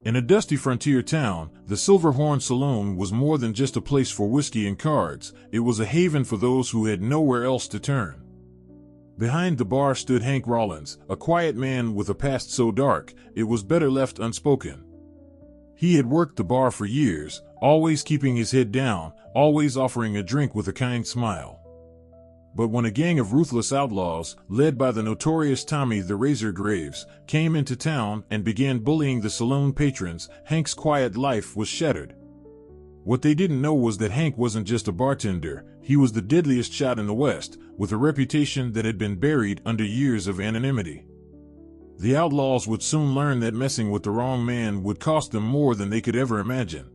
In a dusty frontier town, the Silver Horn Saloon was more than just a place for whiskey and cards. It was a haven for those who had nowhere else to turn. Behind the bar stood Hank Rawlins, a quiet man with a past so dark, it was better left unspoken. He had worked the bar for years, always keeping his head down, always offering a drink with a kind smile. But when a gang of ruthless outlaws, led by the notorious Tommy the Razor Graves, came into town and began bullying the saloon patrons, Hank's quiet life was shattered. What they didn't know was that Hank wasn't just a bartender, he was the deadliest shot in the West, with a reputation that had been buried under years of anonymity. The outlaws would soon learn that messing with the wrong man would cost them more than they could ever imagine.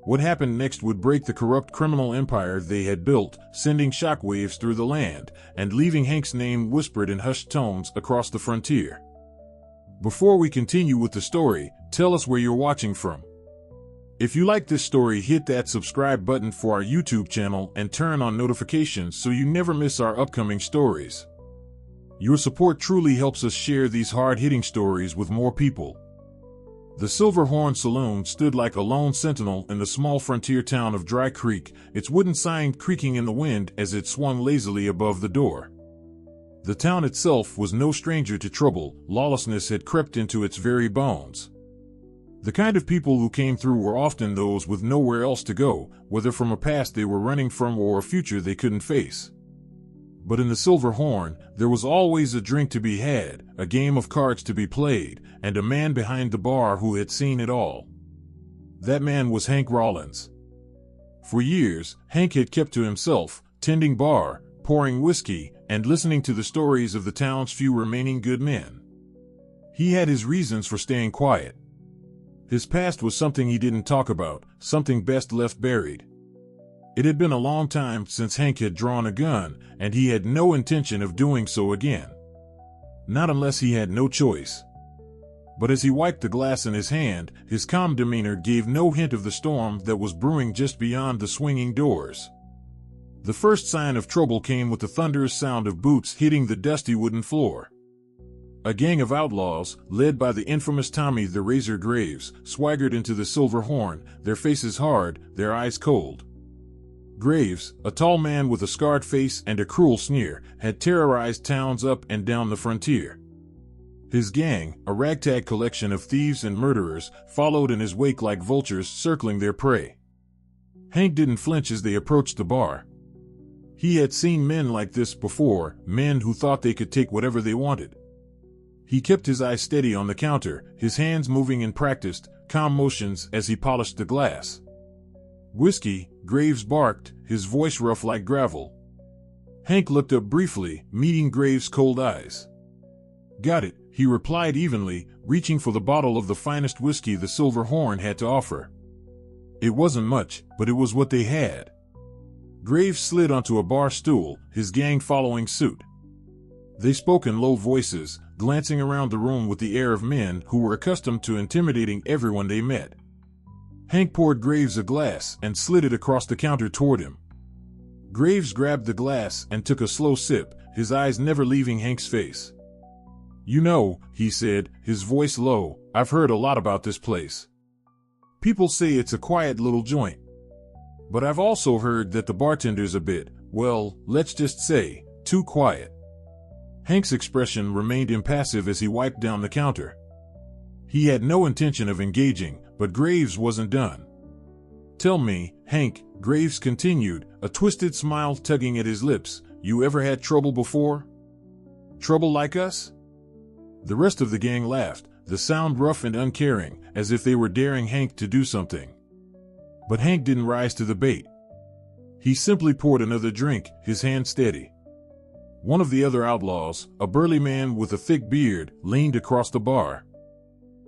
What happened next would break the corrupt criminal empire they had built, sending shockwaves through the land, and leaving Hank's name whispered in hushed tones across the frontier. Before we continue with the story, tell us where you're watching from. If you like this story, hit that subscribe button for our YouTube channel and turn on notifications so you never miss our upcoming stories. Your support truly helps us share these hard-hitting stories with more people. The Silver Horn Saloon stood like a lone sentinel in the small frontier town of Dry Creek, its wooden sign creaking in the wind as it swung lazily above the door. The town itself was no stranger to trouble. Lawlessness had crept into its very bones. The kind of people who came through were often those with nowhere else to go, whether from a past they were running from or a future they couldn't face. But in the Silver Horn, there was always a drink to be had, a game of cards to be played, and a man behind the bar who had seen it all. That man was Hank Rawlins. For years, Hank had kept to himself, tending bar, pouring whiskey, and listening to the stories of the town's few remaining good men. He had his reasons for staying quiet. His past was something he didn't talk about, something best left buried. It had been a long time since Hank had drawn a gun, and he had no intention of doing so again. Not unless he had no choice. But as he wiped the glass in his hand, his calm demeanor gave no hint of the storm that was brewing just beyond the swinging doors. The first sign of trouble came with the thunderous sound of boots hitting the dusty wooden floor. A gang of outlaws, led by the infamous Tommy the Razor Graves, swaggered into the Silver Horn, their faces hard, their eyes cold. Graves, a tall man with a scarred face and a cruel sneer, had terrorized towns up and down the frontier. His gang, a ragtag collection of thieves and murderers, followed in his wake like vultures circling their prey. Hank didn't flinch as they approached the bar. He had seen men like this before, men who thought they could take whatever they wanted. He kept his eyes steady on the counter, his hands moving in practiced, calm motions as he polished the glass. "Whiskey," Graves barked, his voice rough like gravel. Hank looked up briefly, meeting Graves' cold eyes. "Got it," he replied evenly, reaching for the bottle of the finest whiskey the Silver Horn had to offer. It wasn't much, but it was what they had. Graves slid onto a bar stool, his gang following suit. They spoke in low voices, glancing around the room with the air of men who were accustomed to intimidating everyone they met. Hank poured Graves a glass and slid it across the counter toward him. Graves grabbed the glass and took a slow sip, his eyes never leaving Hank's face. "You know," he said, his voice low, "I've heard a lot about this place. People say it's a quiet little joint. But I've also heard that the bartender's a bit, well, let's just say, too quiet." Hank's expression remained impassive as he wiped down the counter. He had no intention of engaging, but Graves wasn't done. "Tell me, Hank," Graves continued, a twisted smile tugging at his lips, "you ever had trouble before? Trouble like us?" The rest of the gang laughed, the sound rough and uncaring, as if they were daring Hank to do something. But Hank didn't rise to the bait. He simply poured another drink, his hand steady. One of the other outlaws, a burly man with a thick beard, leaned across the bar.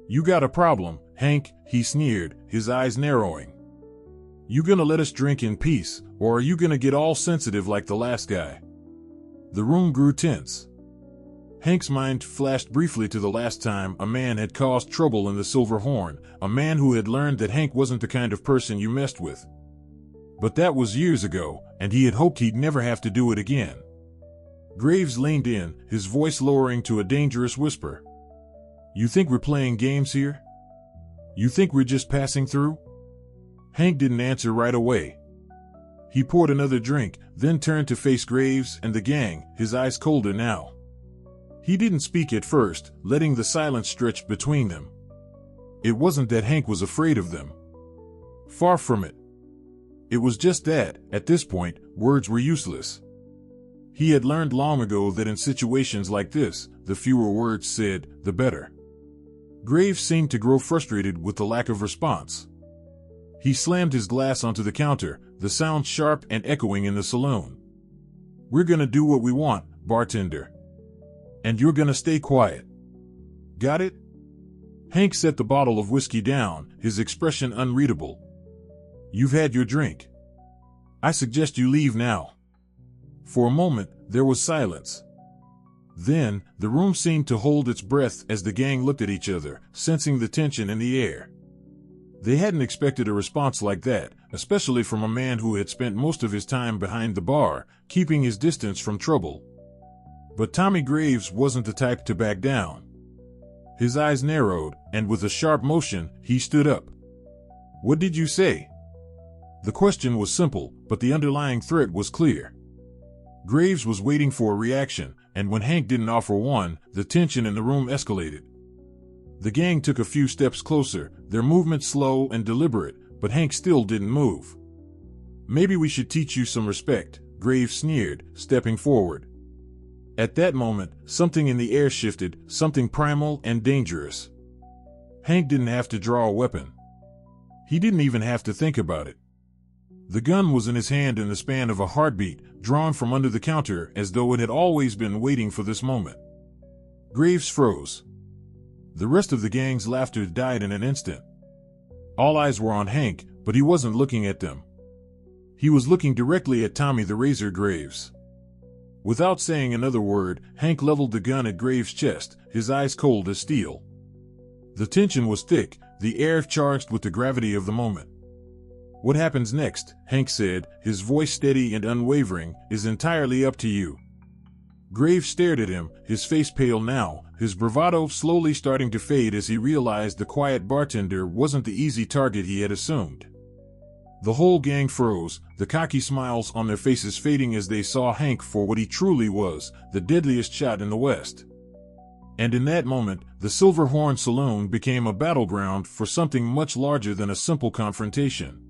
"You got a problem, Hank," he sneered, his eyes narrowing. "You gonna let us drink in peace, or are you gonna get all sensitive like the last guy?" The room grew tense. Hank's mind flashed briefly to the last time a man had caused trouble in the Silver Horn, a man who had learned that Hank wasn't the kind of person you messed with. But that was years ago, and he had hoped he'd never have to do it again. Graves leaned in, his voice lowering to a dangerous whisper. "You think we're playing games here? You think we're just passing through? Hank didn't answer right away. He poured another drink, then turned to face Graves and the gang, his eyes colder now. He didn't speak at first, letting the silence stretch between them. It wasn't that Hank was afraid of them. Far from it. It was just that, at this point, words were useless. He had learned long ago that in situations like this, the fewer words said, the better. Graves seemed to grow frustrated with the lack of response. He slammed his glass onto the counter, the sound sharp and echoing in the saloon. We're gonna do what we want, bartender. And you're gonna stay quiet. Got it? Hank set the bottle of whiskey down, his expression unreadable. You've had your drink. I suggest you leave now. For a moment, there was silence. Then, the room seemed to hold its breath as the gang looked at each other, sensing the tension in the air. They hadn't expected a response like that, especially from a man who had spent most of his time behind the bar, keeping his distance from trouble. But Tommy Graves wasn't the type to back down. His eyes narrowed, and with a sharp motion, he stood up. What did you say? The question was simple, but the underlying threat was clear. Graves was waiting for a reaction, and when Hank didn't offer one, the tension in the room escalated. The gang took a few steps closer, their movement slow and deliberate, but Hank still didn't move. Maybe we should teach you some respect, Graves sneered, stepping forward. At that moment, something in the air shifted, something primal and dangerous. Hank didn't have to draw a weapon. He didn't even have to think about it. The gun was in his hand in the span of a heartbeat, drawn from under the counter as though it had always been waiting for this moment. Graves froze. The rest of the gang's laughter died in an instant. All eyes were on Hank, but he wasn't looking at them. He was looking directly at Tommy the Razor Graves. Without saying another word, Hank leveled the gun at Graves' chest, his eyes cold as steel. The tension was thick, the air charged with the gravity of the moment. What happens next, Hank said, his voice steady and unwavering, is entirely up to you. Graves stared at him, his face pale now, his bravado slowly starting to fade as he realized the quiet bartender wasn't the easy target he had assumed. The whole gang froze, the cocky smiles on their faces fading as they saw Hank for what he truly was, the deadliest shot in the West. And in that moment, the Silver Horn Saloon became a battleground for something much larger than a simple confrontation.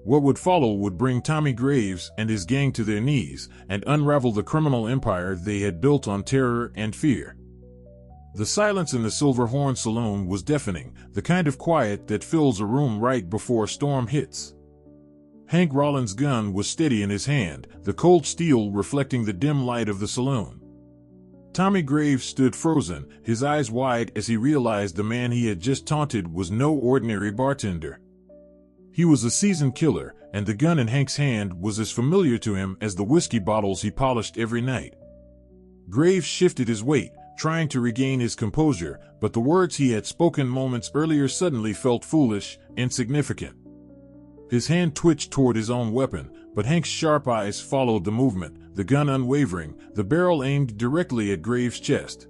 What would follow would bring Tommy Graves and his gang to their knees and unravel the criminal empire they had built on terror and fear. The silence in the Silver Horn Saloon was deafening, the kind of quiet that fills a room right before a storm hits. Hank Rawlins' gun was steady in his hand, the cold steel reflecting the dim light of the saloon. Tommy Graves stood frozen, his eyes wide as he realized the man he had just taunted was no ordinary bartender. He was a seasoned killer, and the gun in Hank's hand was as familiar to him as the whiskey bottles he polished every night. Graves shifted his weight, trying to regain his composure, but the words he had spoken moments earlier suddenly felt foolish, insignificant. His hand twitched toward his own weapon, but Hank's sharp eyes followed the movement, the gun unwavering, the barrel aimed directly at Graves' chest.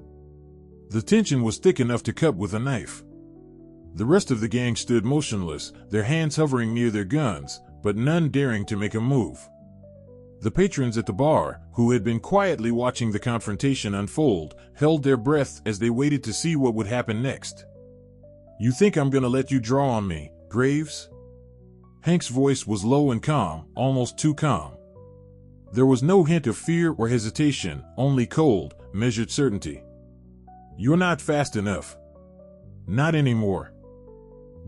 The tension was thick enough to cut with a knife. The rest of the gang stood motionless, their hands hovering near their guns, but none daring to make a move. The patrons at the bar, who had been quietly watching the confrontation unfold, held their breath as they waited to see what would happen next. You think I'm gonna let you draw on me, Graves? Hank's voice was low and calm, almost too calm. There was no hint of fear or hesitation, only cold, measured certainty. You're not fast enough. Not anymore.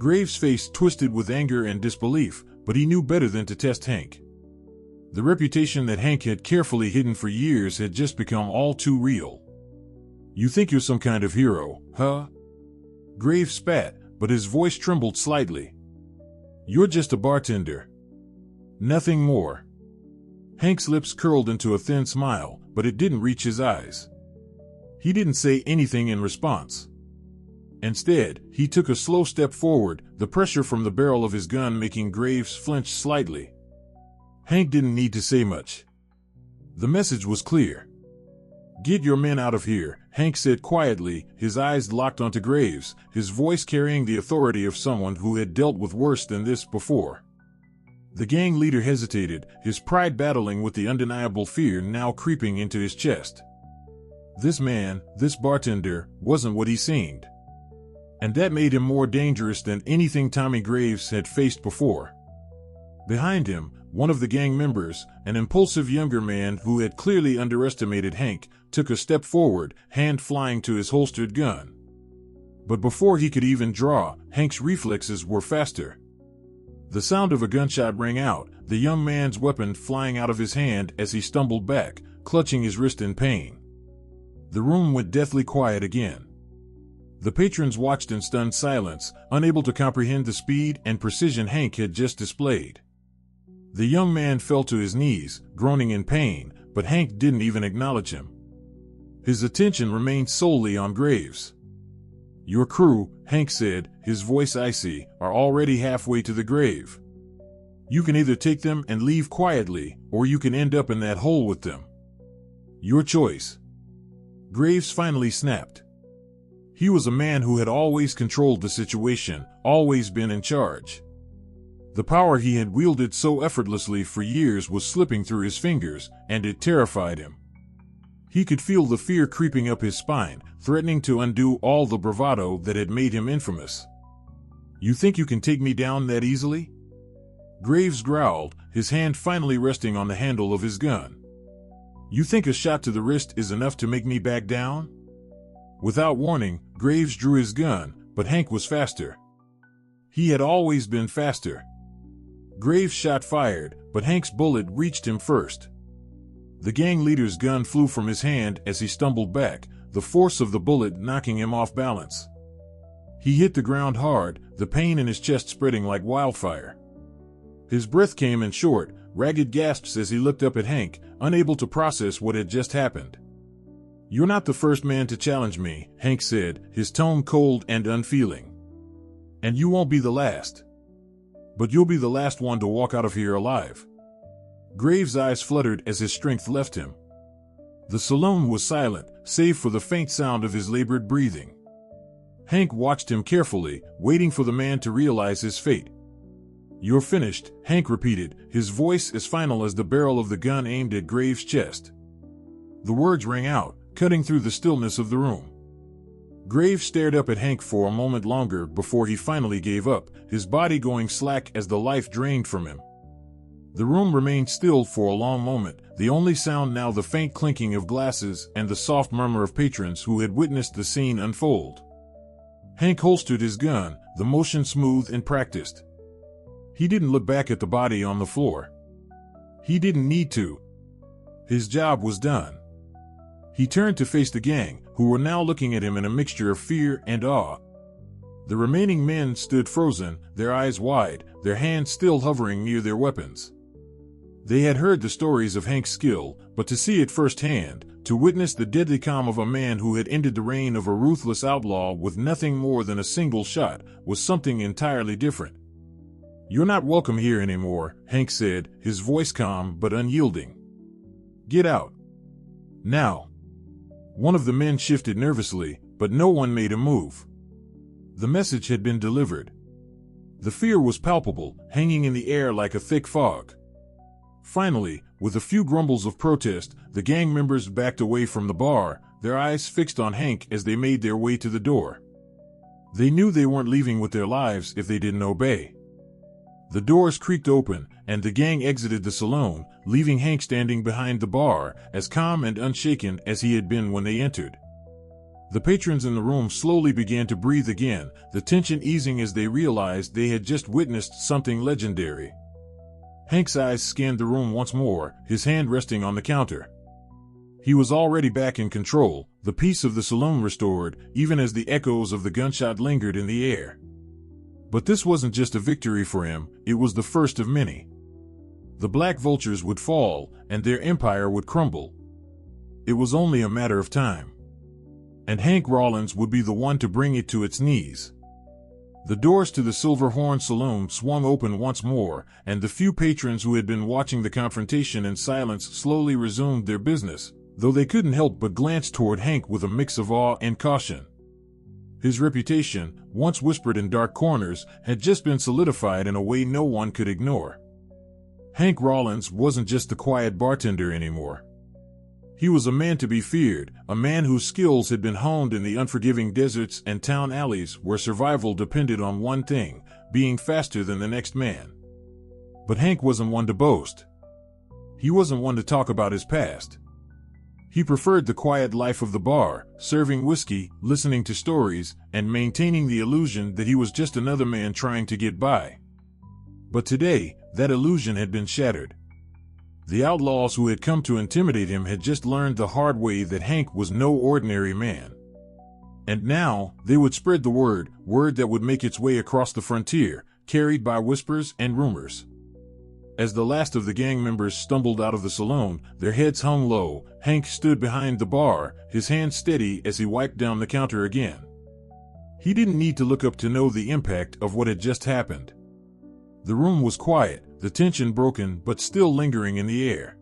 Graves' face twisted with anger and disbelief, but he knew better than to test Hank. The reputation that Hank had carefully hidden for years had just become all too real. You think you're some kind of hero, huh? Graves spat, but his voice trembled slightly. You're just a bartender. Nothing more. Hank's lips curled into a thin smile, but it didn't reach his eyes. He didn't say anything in response. Instead, he took a slow step forward, the pressure from the barrel of his gun making Graves flinch slightly. Hank didn't need to say much. The message was clear. "Get your men out of here," Hank said quietly, his eyes locked onto Graves, his voice carrying the authority of someone who had dealt with worse than this before. The gang leader hesitated, his pride battling with the undeniable fear now creeping into his chest. This man, this bartender, wasn't what he seemed. And that made him more dangerous than anything Tommy Graves had faced before. Behind him, one of the gang members, an impulsive younger man who had clearly underestimated Hank, took a step forward, hand flying to his holstered gun. But before he could even draw, Hank's reflexes were faster. The sound of a gunshot rang out, the young man's weapon flying out of his hand as he stumbled back, clutching his wrist in pain. The room went deathly quiet again. The patrons watched in stunned silence, unable to comprehend the speed and precision Hank had just displayed. The young man fell to his knees, groaning in pain, but Hank didn't even acknowledge him. His attention remained solely on Graves. "Your crew," Hank said, his voice icy, "are already halfway to the grave. You can either take them and leave quietly, or you can end up in that hole with them. Your choice." Graves finally snapped. He was a man who had always controlled the situation, always been in charge. The power he had wielded so effortlessly for years was slipping through his fingers, and it terrified him. He could feel the fear creeping up his spine, threatening to undo all the bravado that had made him infamous. "You think you can take me down that easily?" Graves growled, his hand finally resting on the handle of his gun. "You think a shot to the wrist is enough to make me back down?" Without warning, Graves drew his gun, but Hank was faster. He had always been faster. Graves' shot fired, but Hank's bullet reached him first. The gang leader's gun flew from his hand as he stumbled back, the force of the bullet knocking him off balance. He hit the ground hard, the pain in his chest spreading like wildfire. His breath came in short, ragged gasps as he looked up at Hank, unable to process what had just happened. "You're not the first man to challenge me," Hank said, his tone cold and unfeeling. "And you won't be the last. But you'll be the last one to walk out of here alive." Graves' eyes fluttered as his strength left him. The saloon was silent, save for the faint sound of his labored breathing. Hank watched him carefully, waiting for the man to realize his fate. "You're finished," Hank repeated, his voice as final as the barrel of the gun aimed at Graves' chest. The words rang out, cutting through the stillness of the room. Graves stared up at Hank for a moment longer before he finally gave up, his body going slack as the life drained from him. The room remained still for a long moment, the only sound now the faint clinking of glasses and the soft murmur of patrons who had witnessed the scene unfold. Hank holstered his gun, the motion smooth and practiced. He didn't look back at the body on the floor. He didn't need to. His job was done. He turned to face the gang, who were now looking at him in a mixture of fear and awe. The remaining men stood frozen, their eyes wide, their hands still hovering near their weapons. They had heard the stories of Hank's skill, but to see it firsthand, to witness the deadly calm of a man who had ended the reign of a ruthless outlaw with nothing more than a single shot, was something entirely different. "You're not welcome here anymore," Hank said, his voice calm but unyielding. "Get out. Now." One of the men shifted nervously, but no one made a move. The message had been delivered. The fear was palpable, hanging in the air like a thick fog. Finally, with a few grumbles of protest, the gang members backed away from the bar, their eyes fixed on Hank as they made their way to the door. They knew they weren't leaving with their lives if they didn't obey. The doors creaked open, and the gang exited the saloon, leaving Hank standing behind the bar, as calm and unshaken as he had been when they entered. The patrons in the room slowly began to breathe again, the tension easing as they realized they had just witnessed something legendary. Hank's eyes scanned the room once more, his hand resting on the counter. He was already back in control, the peace of the saloon restored, even as the echoes of the gunshot lingered in the air. But this wasn't just a victory for him, it was the first of many. The Black Vultures would fall, and their empire would crumble. It was only a matter of time. And Hank Rawlins would be the one to bring it to its knees. The doors to the Silver Horn Saloon swung open once more, and the few patrons who had been watching the confrontation in silence slowly resumed their business, though they couldn't help but glance toward Hank with a mix of awe and caution. His reputation, once whispered in dark corners, had just been solidified in a way no one could ignore. Hank Rawlins wasn't just a quiet bartender anymore. He was a man to be feared, a man whose skills had been honed in the unforgiving deserts and town alleys where survival depended on one thing: being faster than the next man. But Hank wasn't one to boast. He wasn't one to talk about his past. He preferred the quiet life of the bar, serving whiskey, listening to stories, and maintaining the illusion that he was just another man trying to get by. But today, that illusion had been shattered. The outlaws who had come to intimidate him had just learned the hard way that Hank was no ordinary man. And now, they would spread the word that would make its way across the frontier, carried by whispers and rumors. As the last of the gang members stumbled out of the saloon, their heads hung low, Hank stood behind the bar, his hand steady as he wiped down the counter again. He didn't need to look up to know the impact of what had just happened. The room was quiet, the tension broken but still lingering in the air.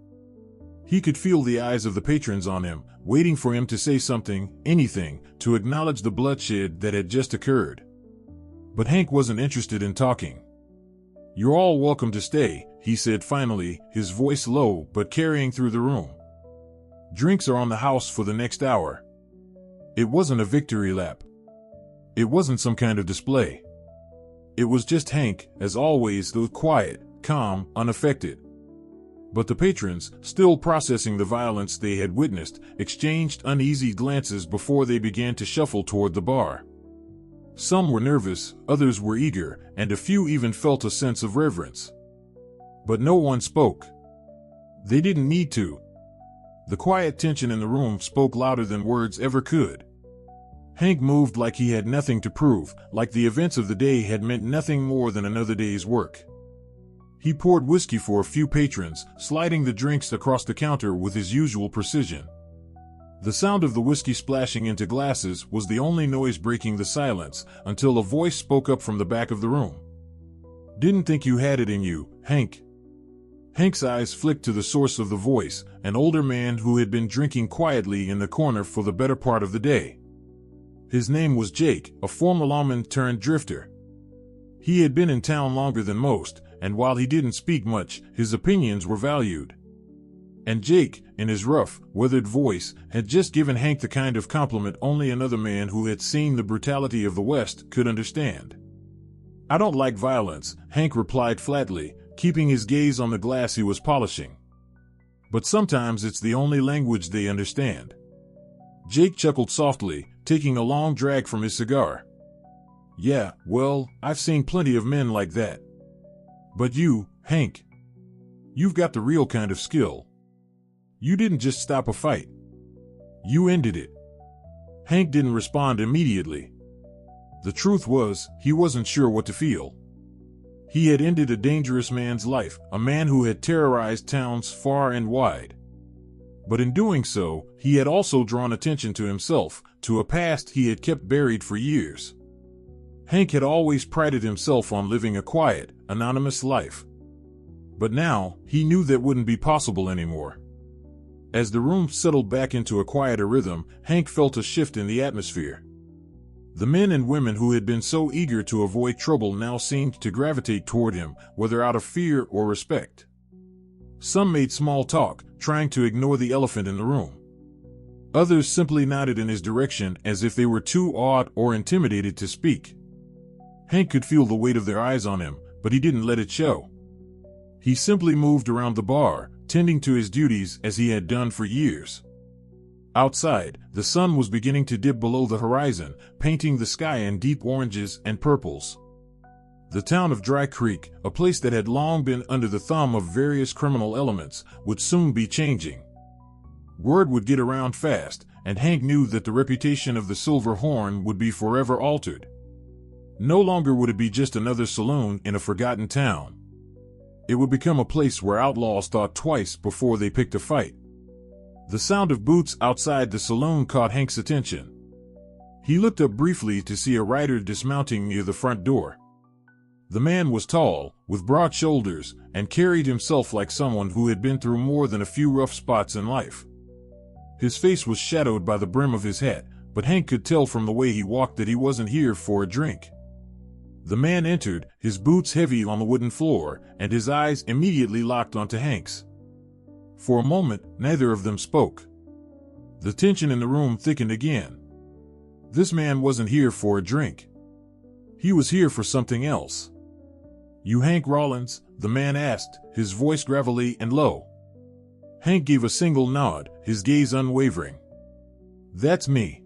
He could feel the eyes of the patrons on him, waiting for him to say something, anything, to acknowledge the bloodshed that had just occurred. But Hank wasn't interested in talking. "You're all welcome to stay," he said finally, his voice low but carrying through the room. "Drinks are on the house for the next hour." It wasn't a victory lap. It wasn't some kind of display. It was just Hank, as always, though quiet, calm, unaffected. But the patrons, still processing the violence they had witnessed, exchanged uneasy glances before they began to shuffle toward the bar. Some were nervous, others were eager, and a few even felt a sense of reverence. But no one spoke. They didn't need to. The quiet tension in the room spoke louder than words ever could. Hank moved like he had nothing to prove, like the events of the day had meant nothing more than another day's work. He poured whiskey for a few patrons, sliding the drinks across the counter with his usual precision. The sound of the whiskey splashing into glasses was the only noise breaking the silence, until a voice spoke up from the back of the room. "Didn't think you had it in you, Hank." Hank's eyes flicked to the source of the voice, an older man who had been drinking quietly in the corner for the better part of the day. His name was Jake, a former lawman turned drifter. He had been in town longer than most, and while he didn't speak much, his opinions were valued. And Jake, in his rough, weathered voice, had just given Hank the kind of compliment only another man who had seen the brutality of the West could understand. "I don't like violence," Hank replied flatly, keeping his gaze on the glass he was polishing. "But sometimes it's the only language they understand." Jake chuckled softly, taking a long drag from his cigar. "Yeah, well, I've seen plenty of men like that. But you, Hank, you've got the real kind of skill. You didn't just stop a fight. You ended it." Hank didn't respond immediately. The truth was, he wasn't sure what to feel. He had ended a dangerous man's life, a man who had terrorized towns far and wide. But in doing so, he had also drawn attention to himself, to a past he had kept buried for years. Hank had always prided himself on living a quiet, anonymous life. But now, he knew that wouldn't be possible anymore. As the room settled back into a quieter rhythm, Hank felt a shift in the atmosphere. The men and women who had been so eager to avoid trouble now seemed to gravitate toward him, whether out of fear or respect. Some made small talk, trying to ignore the elephant in the room. Others simply nodded in his direction as if they were too awed or intimidated to speak. Hank could feel the weight of their eyes on him, but he didn't let it show. He simply moved around the bar, tending to his duties as he had done for years. Outside, the sun was beginning to dip below the horizon, painting the sky in deep oranges and purples. The town of Dry Creek, a place that had long been under the thumb of various criminal elements, would soon be changing. Word would get around fast, and Hank knew that the reputation of the Silver Horn would be forever altered. No longer would it be just another saloon in a forgotten town. It would become a place where outlaws thought twice before they picked a fight. The sound of boots outside the saloon caught Hank's attention. He looked up briefly to see a rider dismounting near the front door. The man was tall, with broad shoulders, and carried himself like someone who had been through more than a few rough spots in life. His face was shadowed by the brim of his hat, but Hank could tell from the way he walked that he wasn't here for a drink. The man entered, his boots heavy on the wooden floor, and his eyes immediately locked onto Hank's. For a moment, neither of them spoke. The tension in the room thickened again. This man wasn't here for a drink. He was here for something else. "You Hank Rawlins?" the man asked, his voice gravelly and low. Hank gave a single nod, his gaze unwavering. "That's me."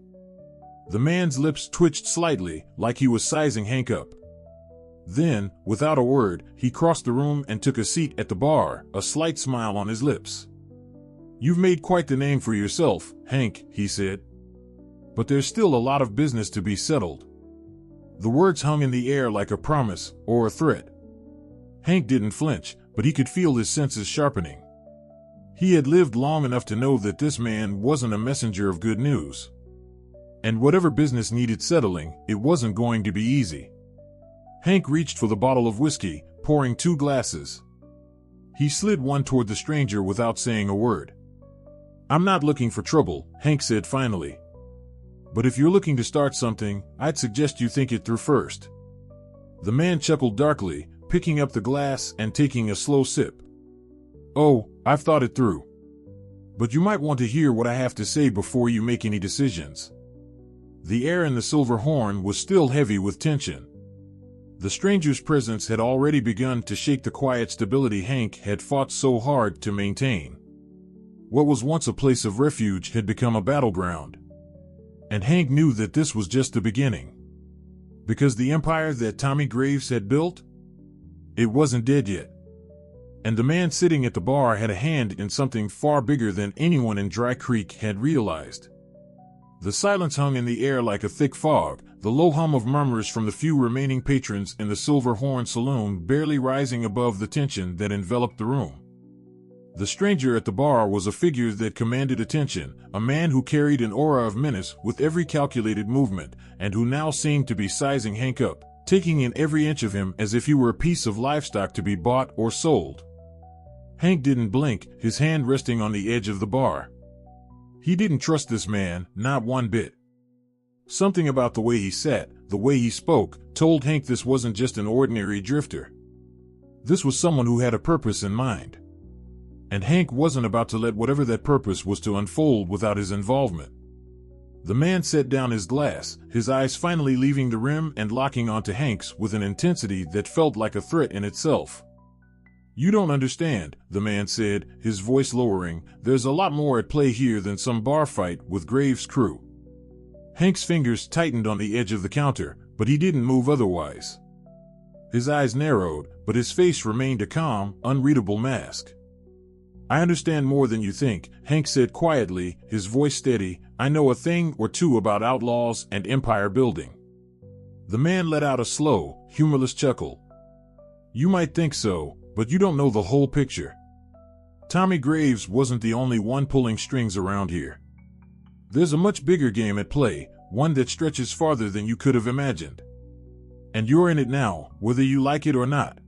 The man's lips twitched slightly, like he was sizing Hank up. Then, without a word, he crossed the room and took a seat at the bar, a slight smile on his lips. "You've made quite the name for yourself, Hank," he said. "But there's still a lot of business to be settled." The words hung in the air like a promise or a threat. Hank didn't flinch, but he could feel his senses sharpening. He had lived long enough to know that this man wasn't a messenger of good news. And whatever business needed settling, it wasn't going to be easy. Hank reached for the bottle of whiskey, pouring 2 glasses. He slid one toward the stranger without saying a word. "I'm not looking for trouble," Hank said finally. "But if you're looking to start something, I'd suggest you think it through first." The man chuckled darkly, picking up the glass and taking a slow sip. "Oh, I've thought it through. But you might want to hear what I have to say before you make any decisions." The air in the Silver Horn was still heavy with tension. The stranger's presence had already begun to shake the quiet stability Hank had fought so hard to maintain. What was once a place of refuge had become a battleground. And Hank knew that this was just the beginning. Because the empire that Tommy Graves had built? It wasn't dead yet. And the man sitting at the bar had a hand in something far bigger than anyone in Dry Creek had realized. The silence hung in the air like a thick fog, the low hum of murmurs from the few remaining patrons in the Silver Horn Saloon barely rising above the tension that enveloped the room. The stranger at the bar was a figure that commanded attention, a man who carried an aura of menace with every calculated movement, and who now seemed to be sizing Hank up, taking in every inch of him as if he were a piece of livestock to be bought or sold. Hank didn't blink, his hand resting on the edge of the bar. He didn't trust this man, not one bit. Something about the way he sat, the way he spoke, told Hank this wasn't just an ordinary drifter. This was someone who had a purpose in mind. And Hank wasn't about to let whatever that purpose was to unfold without his involvement. The man set down his glass, his eyes finally leaving the rim and locking onto Hank's with an intensity that felt like a threat in itself. "You don't understand," the man said, his voice lowering. "There's a lot more at play here than some bar fight with Graves' crew." Hank's fingers tightened on the edge of the counter, but he didn't move otherwise. His eyes narrowed, but his face remained a calm, unreadable mask. "I understand more than you think," Hank said quietly, his voice steady. "I know a thing or two about outlaws and empire building." The man let out a slow, humorless chuckle. "You might think so, but you don't know the whole picture. Tommy Graves wasn't the only one pulling strings around here. There's a much bigger game at play, one that stretches farther than you could have imagined. And you're in it now, whether you like it or not."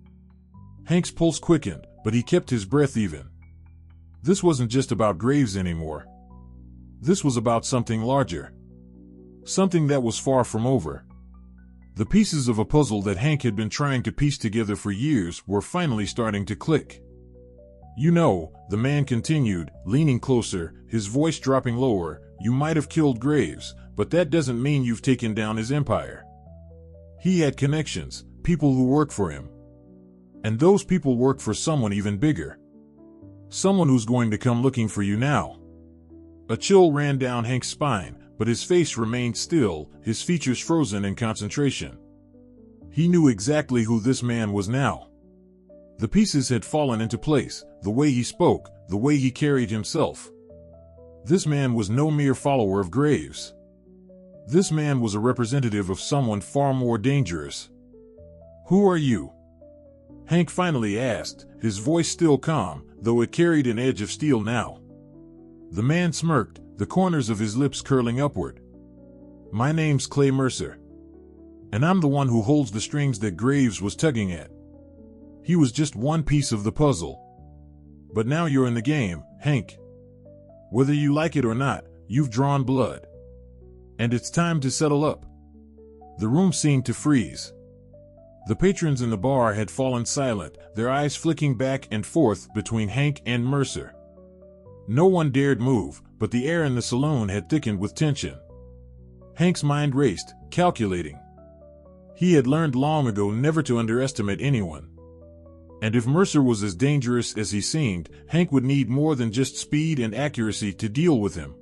Hank's pulse quickened, but he kept his breath even. This wasn't just about Graves anymore. This was about something larger. Something that was far from over. The pieces of a puzzle that Hank had been trying to piece together for years were finally starting to click. "You know," the man continued, leaning closer, his voice dropping lower, "you might have killed Graves, but that doesn't mean you've taken down his empire. He had connections, people who work for him. And those people work for someone even bigger. Someone who's going to come looking for you now." A chill ran down Hank's spine, but his face remained still, his features frozen in concentration. He knew exactly who this man was now. The pieces had fallen into place, the way he spoke, the way he carried himself. This man was no mere follower of Graves. This man was a representative of someone far more dangerous. "Who are you?" Hank finally asked, his voice still calm, though it carried an edge of steel now. The man smirked, the corners of his lips curling upward. "My name's Clay Mercer. And I'm the one who holds the strings that Graves was tugging at. He was just one piece of the puzzle. But now you're in the game, Hank. Whether you like it or not, you've drawn blood. And it's time to settle up. The room seemed to freeze. The patrons in the bar had fallen silent, their eyes flicking back and forth between Hank and Mercer. No one dared move, but the air in the saloon had thickened with tension. Hank's mind raced, calculating. He had learned long ago never to underestimate anyone. And if Mercer was as dangerous as he seemed, Hank would need more than just speed and accuracy to deal with him.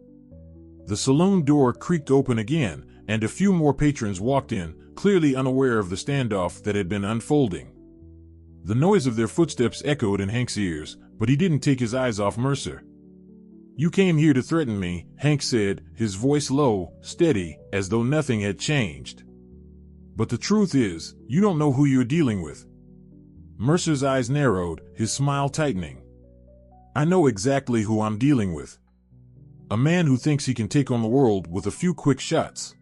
The saloon door creaked open again, and a few more patrons walked in, clearly unaware of the standoff that had been unfolding. The noise of their footsteps echoed in Hank's ears, but he didn't take his eyes off Mercer. "You came here to threaten me," Hank said, his voice low, steady, as though nothing had changed. "But the truth is, you don't know who you're dealing with." Mercer's eyes narrowed, his smile tightening. "I know exactly who I'm dealing with. A man who thinks he can take on the world with a few quick shots.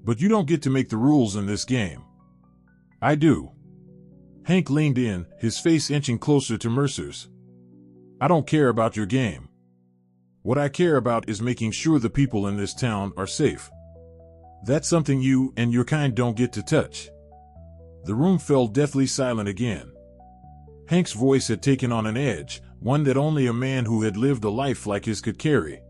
But you don't get to make the rules in this game. I do." Hank leaned in, his face inching closer to Mercer's. "I don't care about your game. What I care about is making sure the people in this town are safe. That's something you and your kind don't get to touch." The room fell deathly silent again. Hank's voice had taken on an edge, one that only a man who had lived a life like his could carry.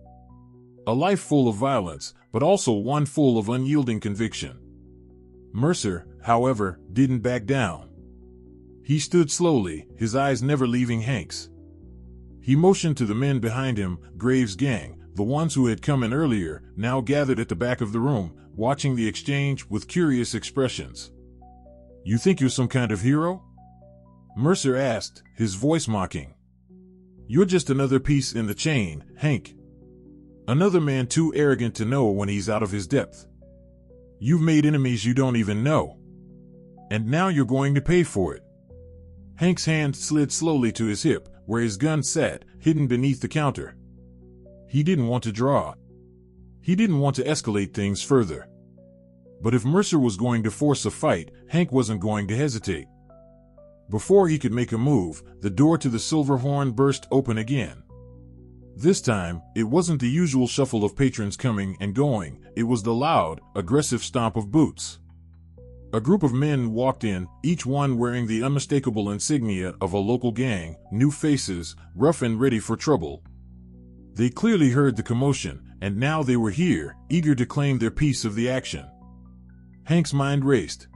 A life full of violence, but also one full of unyielding conviction. Mercer, however, didn't back down. He stood slowly, his eyes never leaving Hank's. He motioned to the men behind him, Graves' gang, the ones who had come in earlier, now gathered at the back of the room, watching the exchange with curious expressions. "You think you're some kind of hero?" Mercer asked, his voice mocking. "You're just another piece in the chain, Hank. Another man too arrogant to know when he's out of his depth. You've made enemies you don't even know. And now you're going to pay for it." Hank's hand slid slowly to his hip, where his gun sat, hidden beneath the counter. He didn't want to draw. He didn't want to escalate things further. But if Mercer was going to force a fight, Hank wasn't going to hesitate. Before he could make a move, the door to the Silver Horn burst open again. This time, it wasn't the usual shuffle of patrons coming and going, it was the loud, aggressive stomp of boots. A group of men walked in, each one wearing the unmistakable insignia of a local gang, new faces, rough and ready for trouble. They clearly heard the commotion, and now they were here, eager to claim their piece of the action. Hank's mind raced.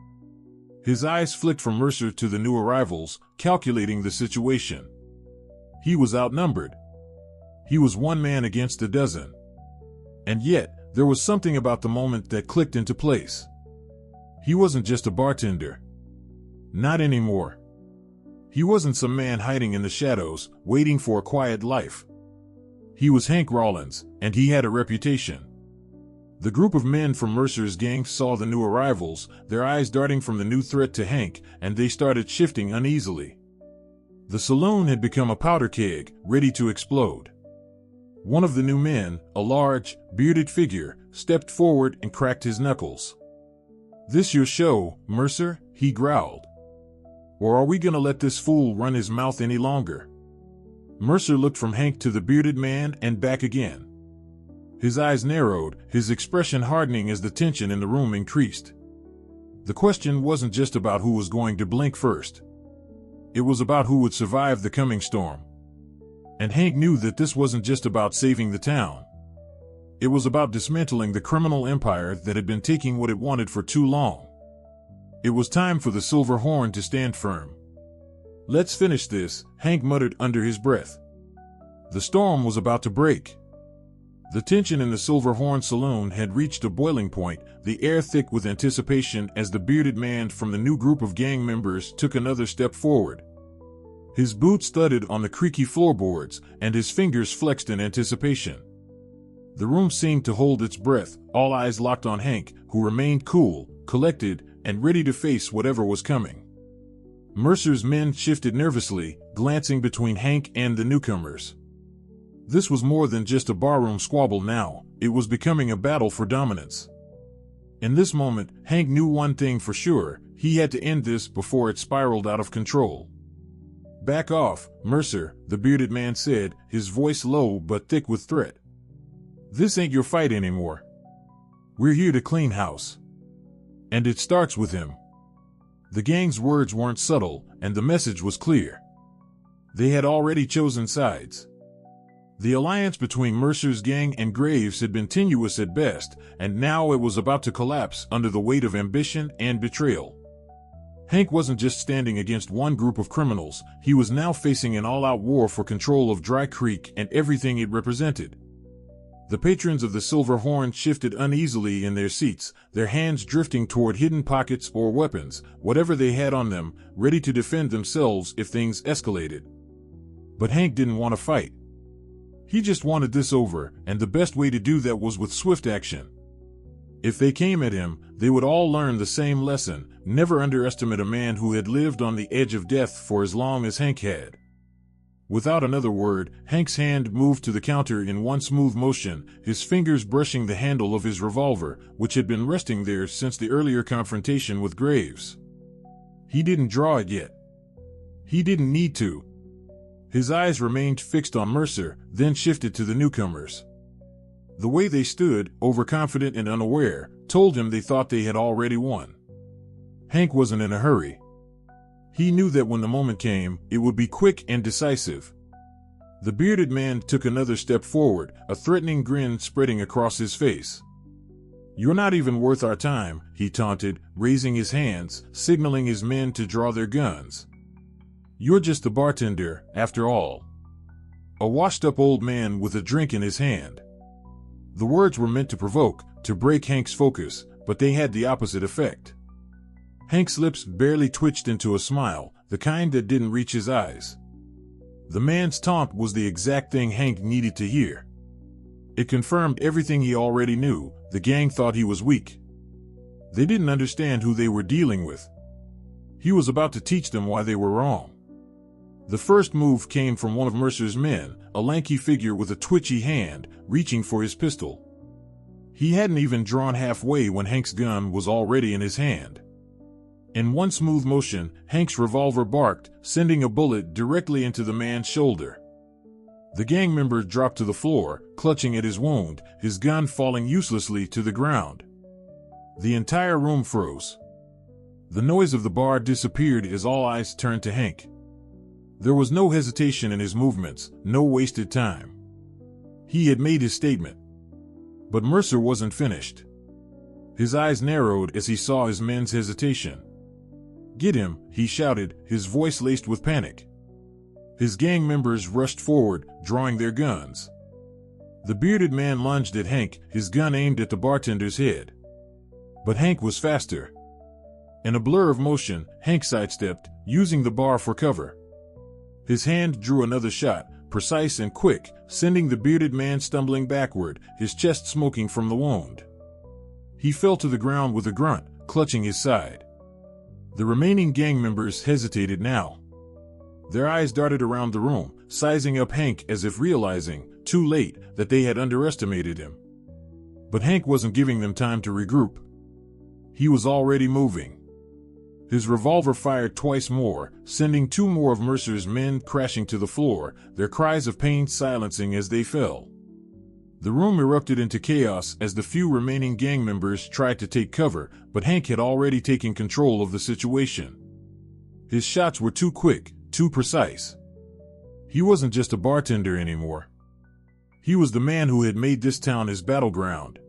His eyes flicked from Mercer to the new arrivals, calculating the situation. He was outnumbered. He was one man against a dozen. And yet, there was something about the moment that clicked into place. He wasn't just a bartender. Not anymore. He wasn't some man hiding in the shadows, waiting for a quiet life. He was Hank Rawlins, and he had a reputation. The group of men from Mercer's gang saw the new arrivals, their eyes darting from the new threat to Hank, and they started shifting uneasily. The saloon had become a powder keg, ready to explode. One of the new men, a large, bearded figure, stepped forward and cracked his knuckles. "This your show, Mercer?" he growled. "Or are we gonna let this fool run his mouth any longer?" Mercer looked from Hank to the bearded man and back again. His eyes narrowed, his expression hardening as the tension in the room increased. The question wasn't just about who was going to blink first. It was about who would survive the coming storm. And Hank knew that this wasn't just about saving the town. It was about dismantling the criminal empire that had been taking what it wanted for too long. It was time for the Silver Horn to stand firm. "Let's finish this," Hank muttered under his breath. The storm was about to break. The tension in the Silver Horn Saloon had reached a boiling point, the air thick with anticipation as the bearded man from the new group of gang members took another step forward. His boots thudded on the creaky floorboards, and his fingers flexed in anticipation. The room seemed to hold its breath, all eyes locked on Hank, who remained cool, collected, and ready to face whatever was coming. Mercer's men shifted nervously, glancing between Hank and the newcomers. This was more than just a barroom squabble now, it was becoming a battle for dominance. In this moment, Hank knew one thing for sure, he had to end this before it spiraled out of control. "Back off, Mercer," the bearded man said, his voice low but thick with threat. "This ain't your fight anymore. We're here to clean house. And it starts with him." The gang's words weren't subtle, and the message was clear. They had already chosen sides. The alliance between Mercer's gang and Graves had been tenuous at best, and now it was about to collapse under the weight of ambition and betrayal. Hank wasn't just standing against one group of criminals, he was now facing an all-out war for control of Dry Creek and everything it represented. The patrons of the Silver Horn shifted uneasily in their seats, their hands drifting toward hidden pockets or weapons, whatever they had on them, ready to defend themselves if things escalated. But Hank didn't want to fight. He just wanted this over, and the best way to do that was with swift action. If they came at him, they would all learn the same lesson: never underestimate a man who had lived on the edge of death for as long as Hank had. Without another word, Hank's hand moved to the counter in one smooth motion, his fingers brushing the handle of his revolver, which had been resting there since the earlier confrontation with Graves. He didn't draw it yet. He didn't need to. His eyes remained fixed on Mercer, then shifted to the newcomers. The way they stood, overconfident and unaware, told him they thought they had already won. Hank wasn't in a hurry. He knew that when the moment came, it would be quick and decisive. The bearded man took another step forward, a threatening grin spreading across his face. "You're not even worth our time," he taunted, raising his hands, signaling his men to draw their guns. "You're just a bartender, after all." A washed-up old man with a drink in his hand. The words were meant to provoke, to break Hank's focus, but they had the opposite effect. Hank's lips barely twitched into a smile, the kind that didn't reach his eyes. The man's taunt was the exact thing Hank needed to hear. It confirmed everything he already knew: the gang thought he was weak. They didn't understand who they were dealing with. He was about to teach them why they were wrong. The first move came from one of Mercer's men, a lanky figure with a twitchy hand, reaching for his pistol. He hadn't even drawn halfway when Hank's gun was already in his hand. In one smooth motion, Hank's revolver barked, sending a bullet directly into the man's shoulder. The gang member dropped to the floor, clutching at his wound, his gun falling uselessly to the ground. The entire room froze. The noise of the bar disappeared as all eyes turned to Hank. There was no hesitation in his movements, no wasted time. He had made his statement. But Mercer wasn't finished. His eyes narrowed as he saw his men's hesitation. "Get him," he shouted, his voice laced with panic. His gang members rushed forward, drawing their guns. The bearded man lunged at Hank, his gun aimed at the bartender's head. But Hank was faster. In a blur of motion, Hank sidestepped, using the bar for cover. His hand drew another shot, precise and quick, sending the bearded man stumbling backward, his chest smoking from the wound. He fell to the ground with a grunt, clutching his side. The remaining gang members hesitated now. Their eyes darted around the room, sizing up Hank as if realizing, too late, that they had underestimated him. But Hank wasn't giving them time to regroup. He was already moving. His revolver fired twice more, sending two more of Mercer's men crashing to the floor, their cries of pain silencing as they fell. The room erupted into chaos as the few remaining gang members tried to take cover, but Hank had already taken control of the situation. His shots were too quick, too precise. He wasn't just a bartender anymore. He was the man who had made this town his battleground.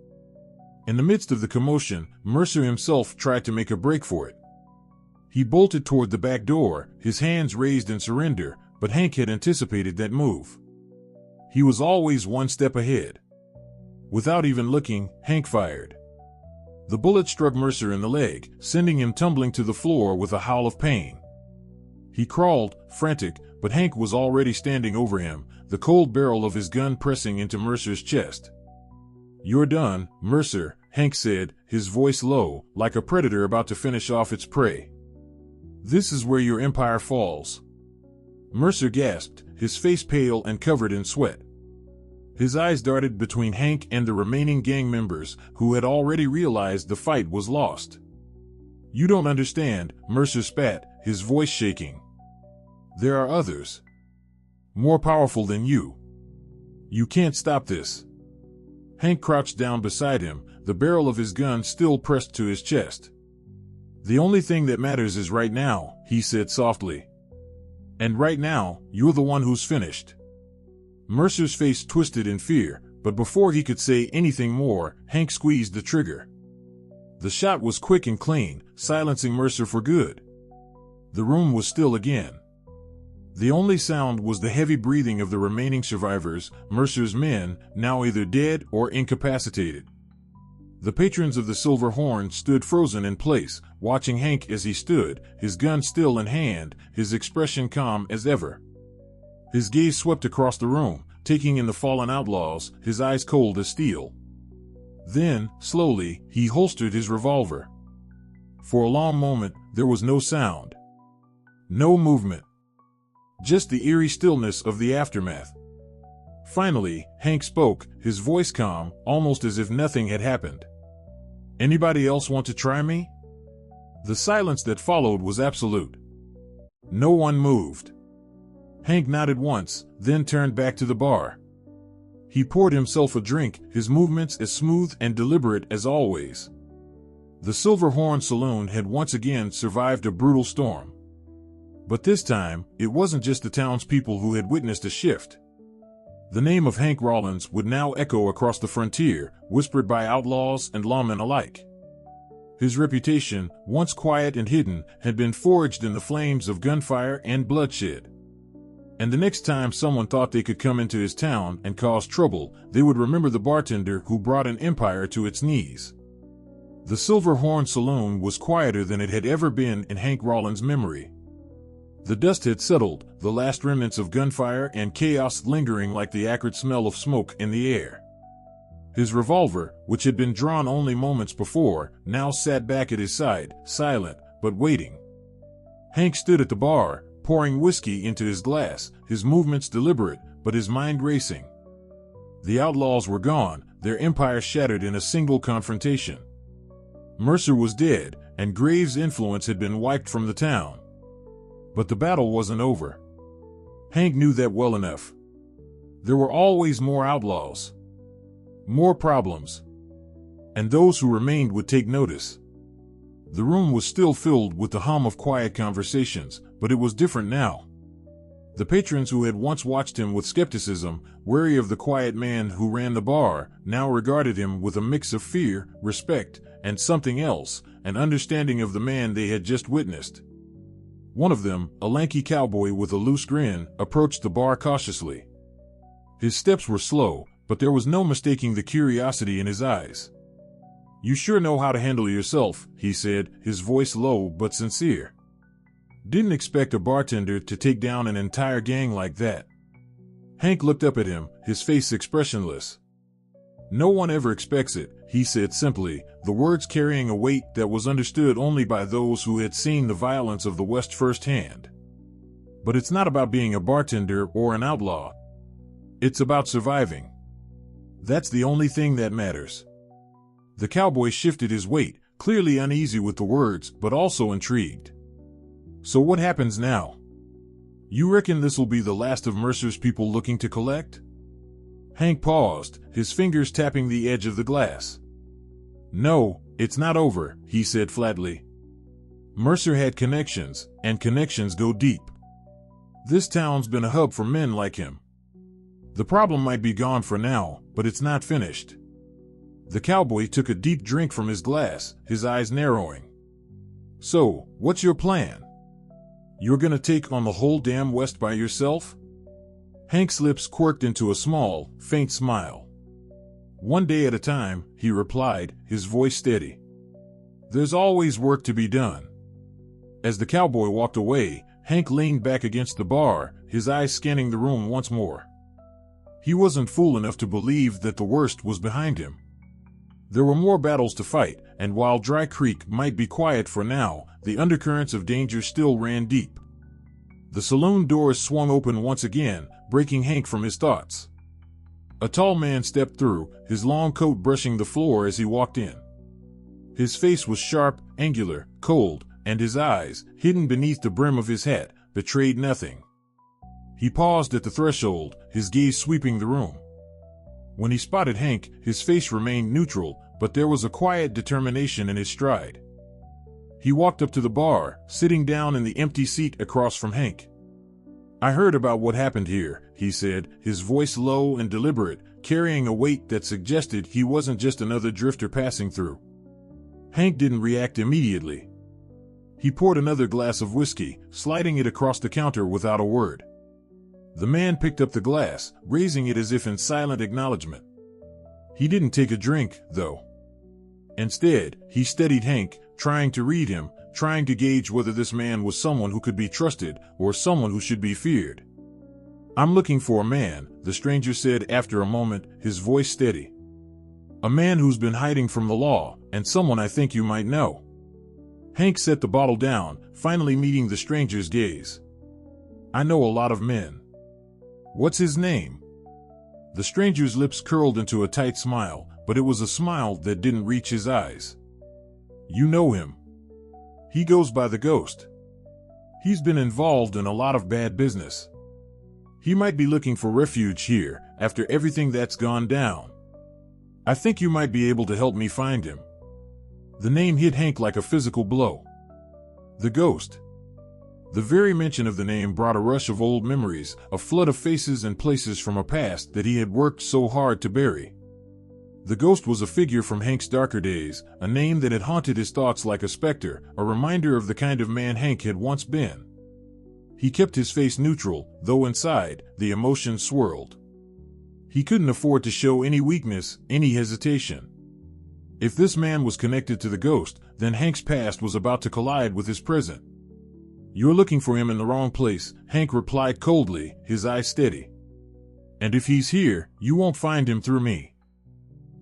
In the midst of the commotion, Mercer himself tried to make a break for it. He bolted toward the back door, his hands raised in surrender, but Hank had anticipated that move. He was always one step ahead. Without even looking, Hank fired. The bullet struck Mercer in the leg, sending him tumbling to the floor with a howl of pain. He crawled, frantic, but Hank was already standing over him, the cold barrel of his gun pressing into Mercer's chest. "You're done, Mercer," Hank said, his voice low, like a predator about to finish off its prey. "This is where your empire falls." Mercer gasped, his face pale and covered in sweat. His eyes darted between Hank and the remaining gang members, who had already realized the fight was lost. "You don't understand," Mercer spat, his voice shaking. There are others. More powerful than you. You can't stop this. Hank crouched down beside him, the barrel of his gun still pressed to his chest. The only thing that matters is right now, he said softly. And right now, you're the one who's finished. Mercer's face twisted in fear, but before he could say anything more, Hank squeezed the trigger. The shot was quick and clean, silencing Mercer for good. The room was still again. The only sound was the heavy breathing of the remaining survivors, Mercer's men, now either dead or incapacitated. The patrons of the Silver Horn stood frozen in place, watching Hank as he stood, his gun still in hand, his expression calm as ever. His gaze swept across the room, taking in the fallen outlaws, his eyes cold as steel. Then, slowly, he holstered his revolver. For a long moment, there was no sound. No movement. Just the eerie stillness of the aftermath. Finally, Hank spoke, his voice calm, almost as if nothing had happened. Anybody else want to try me? The silence that followed was absolute. No one moved. Hank nodded once, then turned back to the bar. He poured himself a drink, his movements as smooth and deliberate as always. The Silver Horn Saloon had once again survived a brutal storm. But this time, it wasn't just the townspeople who had witnessed a shift. The name of Hank Rawlins would now echo across the frontier, whispered by outlaws and lawmen alike. His reputation, once quiet and hidden, had been forged in the flames of gunfire and bloodshed. And the next time someone thought they could come into his town and cause trouble, they would remember the bartender who brought an empire to its knees. The Silver Horn Saloon was quieter than it had ever been in Hank Rawlins' memory. The dust had settled, the last remnants of gunfire and chaos lingering like the acrid smell of smoke in the air. His revolver, which had been drawn only moments before, now sat back at his side, silent, but waiting. Hank stood at the bar, pouring whiskey into his glass, his movements deliberate, but his mind racing. The outlaws were gone, their empire shattered in a single confrontation. Mercer was dead, and Graves' influence had been wiped from the town. But the battle wasn't over. Hank knew that well enough. There were always more outlaws. More problems. And those who remained would take notice. The room was still filled with the hum of quiet conversations, but it was different now. The patrons who had once watched him with skepticism, wary of the quiet man who ran the bar, now regarded him with a mix of fear, respect, and something else, an understanding of the man they had just witnessed. One of them, a lanky cowboy with a loose grin, approached the bar cautiously. His steps were slow, but there was no mistaking the curiosity in his eyes. "You sure know how to handle yourself," he said, his voice low but sincere. "Didn't expect a bartender to take down an entire gang like that." Hank looked up at him, his face expressionless. "No one ever expects it," he said simply, the words carrying a weight that was understood only by those who had seen the violence of the West firsthand. "But it's not about being a bartender or an outlaw. It's about surviving. That's the only thing that matters." The cowboy shifted his weight, clearly uneasy with the words, but also intrigued. "So what happens now? You reckon this'll be the last of Mercer's people looking to collect?" Hank paused, his fingers tapping the edge of the glass. "No, it's not over," he said flatly. "Mercer had connections, and connections go deep. This town's been a hub for men like him. The problem might be gone for now, but it's not finished." The cowboy took a deep drink from his glass, his eyes narrowing. "So, what's your plan? You're gonna take on the whole damn West by yourself?" Hank's lips quirked into a small, faint smile. "One day at a time," he replied, his voice steady. "There's always work to be done." As the cowboy walked away, Hank leaned back against the bar, his eyes scanning the room once more. He wasn't fool enough to believe that the worst was behind him. There were more battles to fight, and while Dry Creek might be quiet for now, the undercurrents of danger still ran deep. The saloon doors swung open once again, breaking Hank from his thoughts. A tall man stepped through, his long coat brushing the floor as he walked in. His face was sharp, angular, cold, and his eyes, hidden beneath the brim of his hat, betrayed nothing. He paused at the threshold, his gaze sweeping the room. When he spotted Hank, his face remained neutral, but there was a quiet determination in his stride. He walked up to the bar, sitting down in the empty seat across from Hank. "I heard about what happened here," he said, his voice low and deliberate, carrying a weight that suggested he wasn't just another drifter passing through. Hank didn't react immediately. He poured another glass of whiskey, sliding it across the counter without a word. The man picked up the glass, raising it as if in silent acknowledgement. He didn't take a drink, though. Instead, he studied Hank, trying to read him, trying to gauge whether this man was someone who could be trusted or someone who should be feared. "I'm looking for a man," the stranger said after a moment, his voice steady. "A man who's been hiding from the law, and someone I think you might know." Hank set the bottle down, finally meeting the stranger's gaze. "I know a lot of men." "What's his name?" The stranger's lips curled into a tight smile, but it was a smile that didn't reach his eyes. "You know him. He goes by the Ghost. He's been involved in a lot of bad business. He might be looking for refuge here, after everything that's gone down. I think you might be able to help me find him." The name hit Hank like a physical blow. The Ghost. The very mention of the name brought a rush of old memories, a flood of faces and places from a past that he had worked so hard to bury. The Ghost was a figure from Hank's darker days, a name that had haunted his thoughts like a specter, a reminder of the kind of man Hank had once been. He kept his face neutral, though inside, the emotions swirled. He couldn't afford to show any weakness, any hesitation. If this man was connected to the Ghost, then Hank's past was about to collide with his present. "You're looking for him in the wrong place," Hank replied coldly, his eyes steady. "And if he's here, you won't find him through me."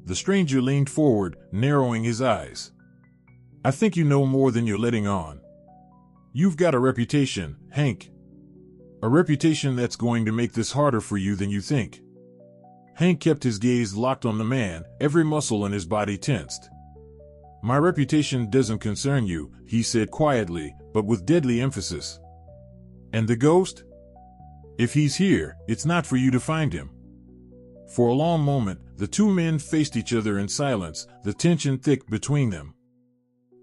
The stranger leaned forward, narrowing his eyes. "I think you know more than you're letting on. You've got a reputation, Hank. A reputation that's going to make this harder for you than you think." Hank kept his gaze locked on the man, every muscle in his body tensed. "My reputation doesn't concern you," he said quietly, but with deadly emphasis. "And the Ghost? If he's here, it's not for you to find him." For a long moment, the two men faced each other in silence, the tension thick between them.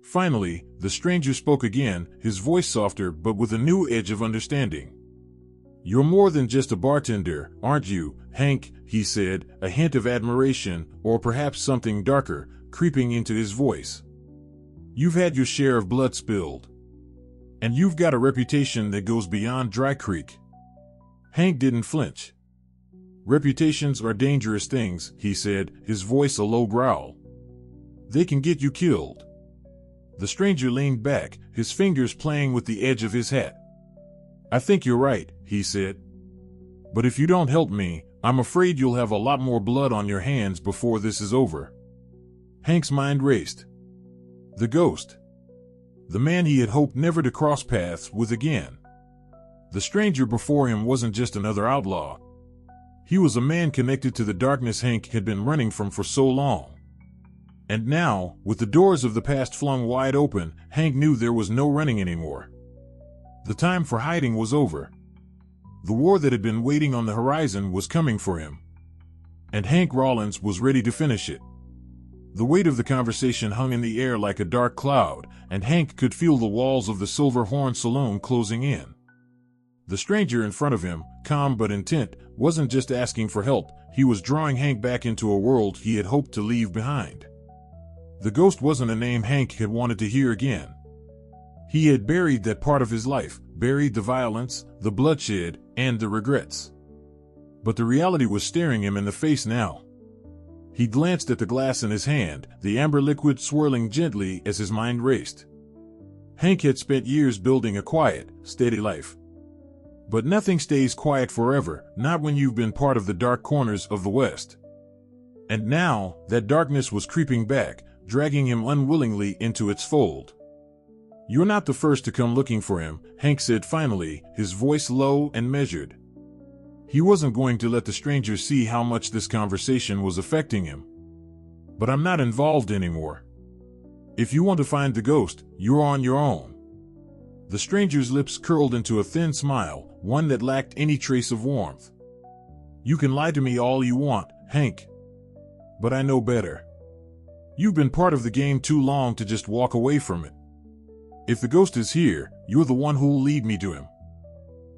Finally, the stranger spoke again, his voice softer but with a new edge of understanding. "You're more than just a bartender, aren't you, Hank?" he said, a hint of admiration, or perhaps something darker, creeping into his voice. "You've had your share of blood spilled. And you've got a reputation that goes beyond Dry Creek." Hank didn't flinch. "Reputations are dangerous things," he said, his voice a low growl. "They can get you killed." The stranger leaned back, his fingers playing with the edge of his hat. "I think you're right," he said. "But if you don't help me, I'm afraid you'll have a lot more blood on your hands before this is over." Hank's mind raced. The Ghost. The man he had hoped never to cross paths with again. The stranger before him wasn't just another outlaw. He was a man connected to the darkness Hank had been running from for so long. And now, with the doors of the past flung wide open, Hank knew there was no running anymore. The time for hiding was over. The war that had been waiting on the horizon was coming for him. And Hank Rawlins was ready to finish it. The weight of the conversation hung in the air like a dark cloud, and Hank could feel the walls of the Silver Horn Saloon closing in. The stranger in front of him, calm but intent, wasn't just asking for help, he was drawing Hank back into a world he had hoped to leave behind. The Ghost wasn't a name Hank had wanted to hear again. He had buried that part of his life, buried the violence, the bloodshed, and the regrets. But the reality was staring him in the face now. He glanced at the glass in his hand, the amber liquid swirling gently as his mind raced. Hank had spent years building a quiet, steady life. But nothing stays quiet forever, not when you've been part of the dark corners of the West. And now, that darkness was creeping back, dragging him unwillingly into its fold. "You're not the first to come looking for him," Hank said finally, his voice low and measured. He wasn't going to let the stranger see how much this conversation was affecting him. "But I'm not involved anymore. If you want to find the Ghost, you're on your own." The stranger's lips curled into a thin smile, one that lacked any trace of warmth. "You can lie to me all you want, Hank. But I know better. You've been part of the game too long to just walk away from it. If the ghost is here, you're the one who'll lead me to him."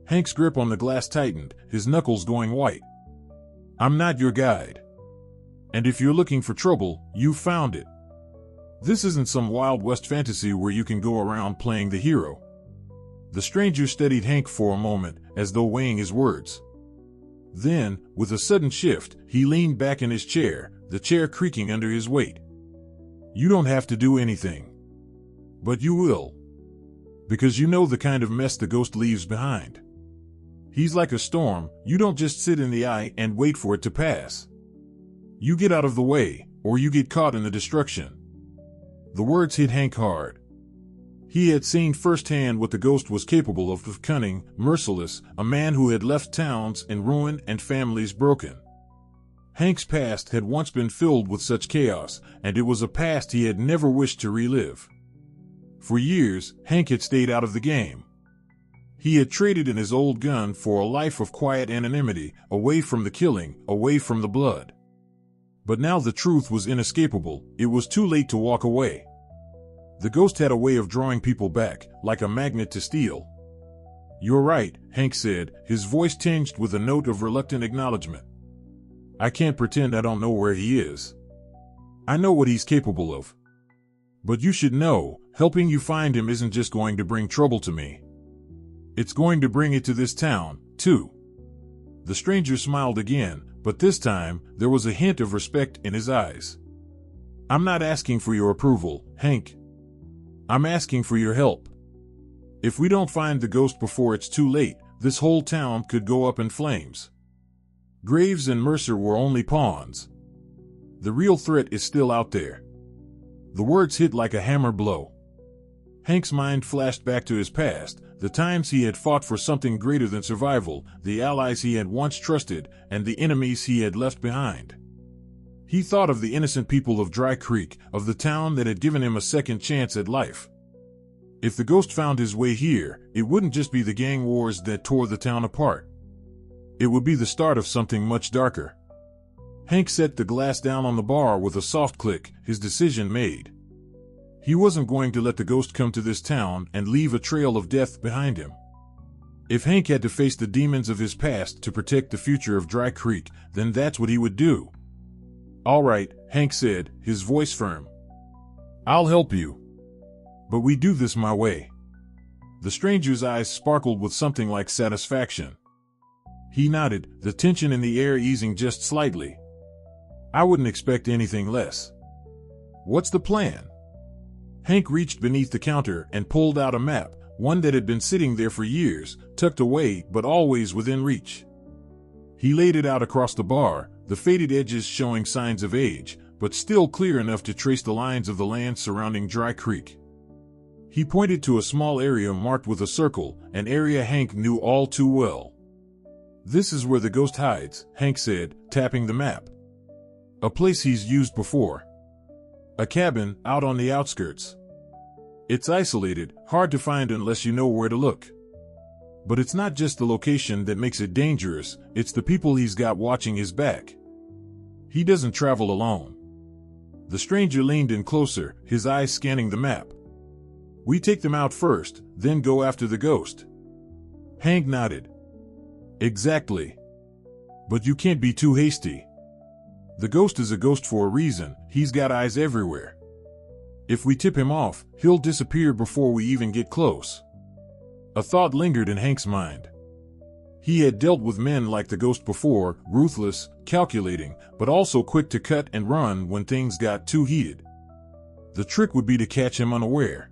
Hank's grip on the glass tightened, his knuckles going white. "I'm not your guide. And if you're looking for trouble, you've found it. This isn't some Wild West fantasy where you can go around playing the hero." The stranger studied Hank for a moment, as though weighing his words. Then, with a sudden shift, he leaned back in his chair, the chair creaking under his weight. "You don't have to do anything. But you will. Because you know the kind of mess the ghost leaves behind. He's like a storm, you don't just sit in the eye and wait for it to pass. You get out of the way, or you get caught in the destruction." The words hit Hank hard. He had seen firsthand what the ghost was capable of cunning, merciless, a man who had left towns in ruin and families broken. Hank's past had once been filled with such chaos, and it was a past he had never wished to relive. For years, Hank had stayed out of the game. He had traded in his old gun for a life of quiet anonymity, away from the killing, away from the blood. But now the truth was inescapable, it was too late to walk away. The ghost had a way of drawing people back, like a magnet to steel. "You're right," Hank said, his voice tinged with a note of reluctant acknowledgement. "I can't pretend I don't know where he is. I know what he's capable of. But you should know, helping you find him isn't just going to bring trouble to me. It's going to bring it to this town, too." The stranger smiled again, but this time, there was a hint of respect in his eyes. "I'm not asking for your approval, Hank. I'm asking for your help. If we don't find the ghost before it's too late, this whole town could go up in flames. Graves and Mercer were only pawns. The real threat is still out there." The words hit like a hammer blow. Hank's mind flashed back to his past, the times he had fought for something greater than survival, the allies he had once trusted, and the enemies he had left behind. He thought of the innocent people of Dry Creek, of the town that had given him a second chance at life. If the ghost found his way here, it wouldn't just be the gang wars that tore the town apart. It would be the start of something much darker. Hank set the glass down on the bar with a soft click, his decision made. He wasn't going to let the ghost come to this town and leave a trail of death behind him. If Hank had to face the demons of his past to protect the future of Dry Creek, then that's what he would do. "All right," Hank said, his voice firm. "I'll help you. But we do this my way." The stranger's eyes sparkled with something like satisfaction. He nodded, the tension in the air easing just slightly. "I wouldn't expect anything less. What's the plan?" Hank reached beneath the counter and pulled out a map, one that had been sitting there for years, tucked away but always within reach. He laid it out across the bar, the faded edges showing signs of age, but still clear enough to trace the lines of the land surrounding Dry Creek. He pointed to a small area marked with a circle, an area Hank knew all too well. "This is where the ghost hides," Hank said, tapping the map. "A place he's used before. A cabin out on the outskirts. It's isolated, hard to find unless you know where to look. But it's not just the location that makes it dangerous, it's the people he's got watching his back. He doesn't travel alone." The stranger leaned in closer, his eyes scanning the map. "We take them out first, then go after the ghost." Hank nodded. "Exactly. But you can't be too hasty. The ghost is a ghost for a reason, he's got eyes everywhere. If we tip him off, he'll disappear before we even get close." A thought lingered in Hank's mind. He had dealt with men like the ghost before, ruthless, calculating, but also quick to cut and run when things got too heated. The trick would be to catch him unaware.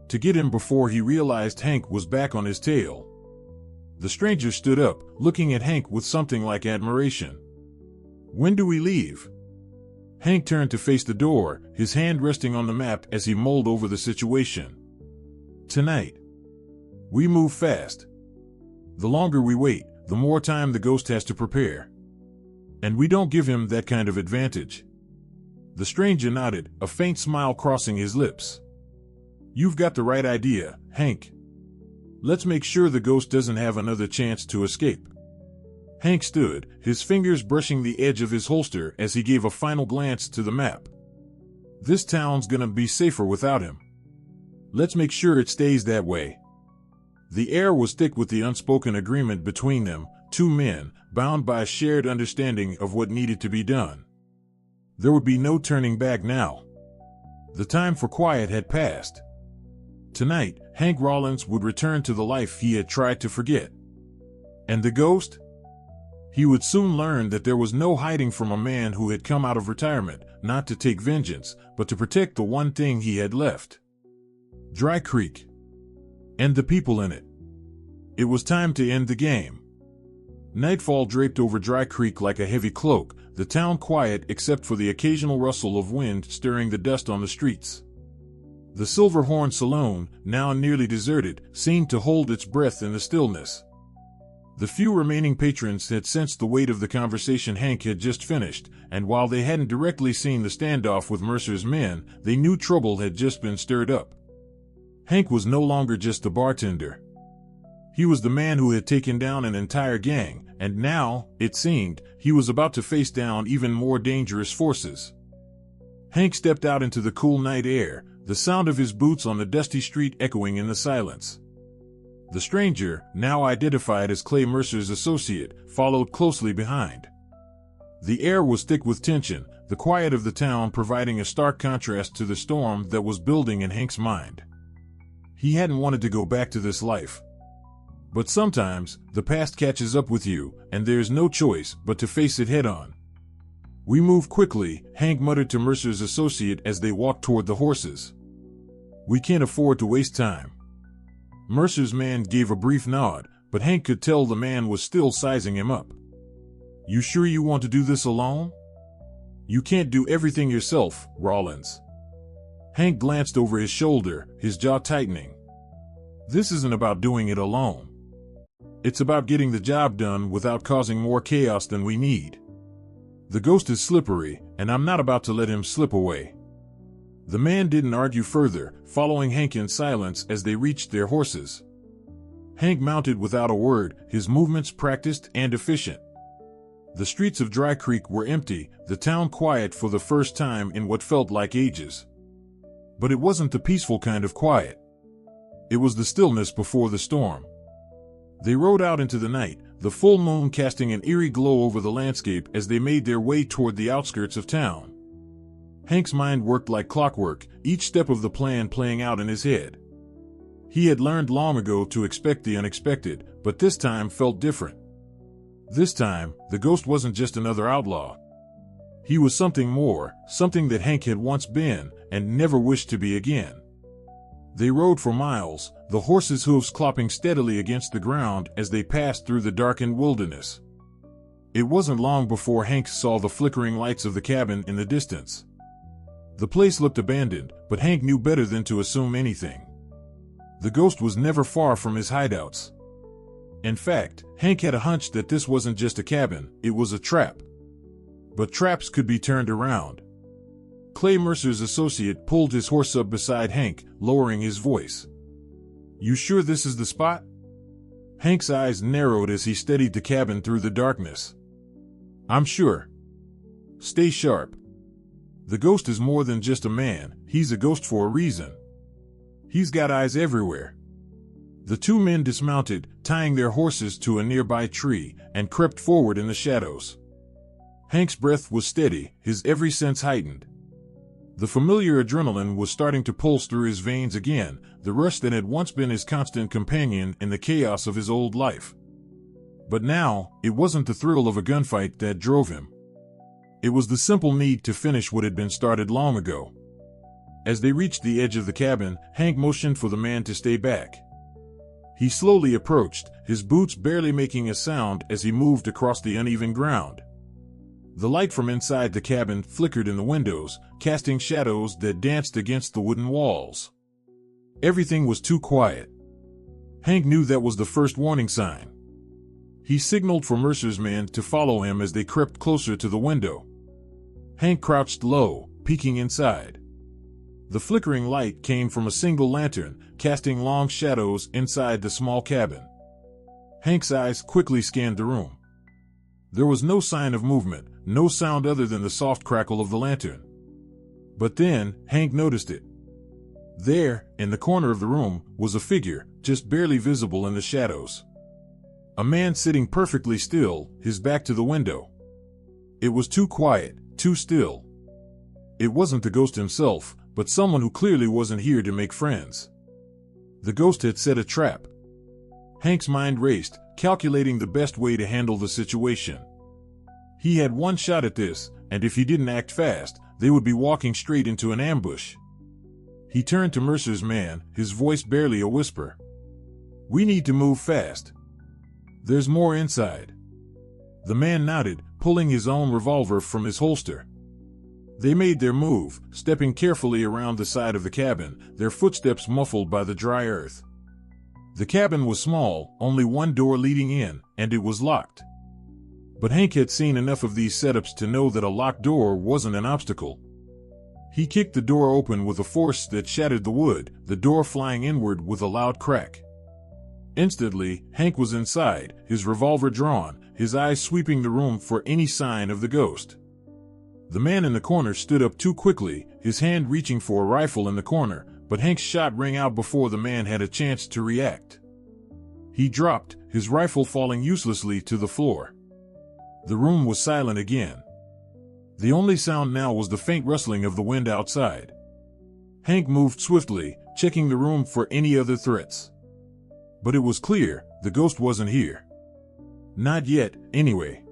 To get him before he realized Hank was back on his tail. The stranger stood up, looking at Hank with something like admiration. "When do we leave?" Hank turned to face the door, his hand resting on the map as he mulled over the situation. "Tonight. We move fast. The longer we wait, the more time the ghost has to prepare. And we don't give him that kind of advantage." The stranger nodded, a faint smile crossing his lips. "You've got the right idea, Hank. Let's make sure the ghost doesn't have another chance to escape. Hank stood, his fingers brushing the edge of his holster as he gave a final glance to the map. This town's gonna be safer without him. Let's make sure it stays that way. The air was thick with the unspoken agreement between them, two men, bound by a shared understanding of what needed to be done. There would be no turning back now. The time for quiet had passed. Tonight, Hank Rawlins would return to the life he had tried to forget. And the ghost? He would soon learn that there was no hiding from a man who had come out of retirement, not to take vengeance, but to protect the one thing he had left. Dry Creek. And the people in it. It was time to end the game. Nightfall draped over Dry Creek like a heavy cloak, the town quiet except for the occasional rustle of wind stirring the dust on the streets. The Silver Horn Saloon, now nearly deserted, seemed to hold its breath in the stillness. The few remaining patrons had sensed the weight of the conversation Hank had just finished, and while they hadn't directly seen the standoff with Mercer's men, they knew trouble had just been stirred up. Hank was no longer just the bartender. He was the man who had taken down an entire gang, and now, it seemed, he was about to face down even more dangerous forces. Hank stepped out into the cool night air, the sound of his boots on the dusty street echoing in the silence. The stranger, now identified as Clay Mercer's associate, followed closely behind. The air was thick with tension, the quiet of the town providing a stark contrast to the storm that was building in Hank's mind. He hadn't wanted to go back to this life. But sometimes, the past catches up with you, and there's no choice but to face it head-on. "We move quickly," Hank muttered to Mercer's associate as they walked toward the horses. "We can't afford to waste time." Mercer's man gave a brief nod, but Hank could tell the man was still sizing him up. "You sure you want to do this alone? You can't do everything yourself, Rawlins." Hank glanced over his shoulder, his jaw tightening. "This isn't about doing it alone. It's about getting the job done without causing more chaos than we need. The ghost is slippery, and I'm not about to let him slip away." The man didn't argue further, following Hank in silence as they reached their horses. Hank mounted without a word, his movements practiced and efficient. The streets of Dry Creek were empty, the town quiet for the first time in what felt like ages. But it wasn't the peaceful kind of quiet. It was the stillness before the storm. They rode out into the night, the full moon casting an eerie glow over the landscape as they made their way toward the outskirts of town. Hank's mind worked like clockwork, each step of the plan playing out in his head. He had learned long ago to expect the unexpected, but this time felt different. This time, the ghost wasn't just another outlaw. He was something more, something that Hank had once been, and never wished to be again. They rode for miles, the horses' hooves clopping steadily against the ground as they passed through the darkened wilderness. It wasn't long before Hank saw the flickering lights of the cabin in the distance. The place looked abandoned, but Hank knew better than to assume anything. The ghost was never far from his hideouts. In fact, Hank had a hunch that this wasn't just a cabin, it was a trap. But traps could be turned around. Clay Mercer's associate pulled his horse up beside Hank, lowering his voice. "You sure this is the spot?" Hank's eyes narrowed as he steadied the cabin through the darkness. "I'm sure. Stay sharp. The ghost is more than just a man, he's a ghost for a reason. He's got eyes everywhere." The two men dismounted, tying their horses to a nearby tree, and crept forward in the shadows. Hank's breath was steady, his every sense heightened. The familiar adrenaline was starting to pulse through his veins again, the rush that had once been his constant companion in the chaos of his old life. But now, it wasn't the thrill of a gunfight that drove him. It was the simple need to finish what had been started long ago. As they reached the edge of the cabin, Hank motioned for the man to stay back. He slowly approached, his boots barely making a sound as he moved across the uneven ground. The light from inside the cabin flickered in the windows, casting shadows that danced against the wooden walls. Everything was too quiet. Hank knew that was the first warning sign. He signaled for Mercer's men to follow him as they crept closer to the window. Hank crouched low, peeking inside. The flickering light came from a single lantern, casting long shadows inside the small cabin. Hank's eyes quickly scanned the room. There was no sign of movement, no sound other than the soft crackle of the lantern. But then, Hank noticed it. There, in the corner of the room, was a figure, just barely visible in the shadows. A man sitting perfectly still, his back to the window. It was too quiet, too still. It wasn't the ghost himself, but someone who clearly wasn't here to make friends. The ghost had set a trap. Hank's mind raced, calculating the best way to handle the situation. He had one shot at this, and if he didn't act fast, they would be walking straight into an ambush. He turned to Mercer's man, his voice barely a whisper. "We need to move fast. There's more inside." The man nodded, pulling his own revolver from his holster. They made their move, stepping carefully around the side of the cabin, their footsteps muffled by the dry earth. The cabin was small, only one door leading in, and it was locked. But Hank had seen enough of these setups to know that a locked door wasn't an obstacle. He kicked the door open with a force that shattered the wood, the door flying inward with a loud crack. Instantly, Hank was inside, his revolver drawn, his eyes sweeping the room for any sign of the ghost. The man in the corner stood up too quickly, his hand reaching for a rifle in the corner, but Hank's shot rang out before the man had a chance to react. He dropped, his rifle falling uselessly to the floor. The room was silent again. The only sound now was the faint rustling of the wind outside. Hank moved swiftly, checking the room for any other threats. But it was clear, the ghost wasn't here. Not yet, anyway.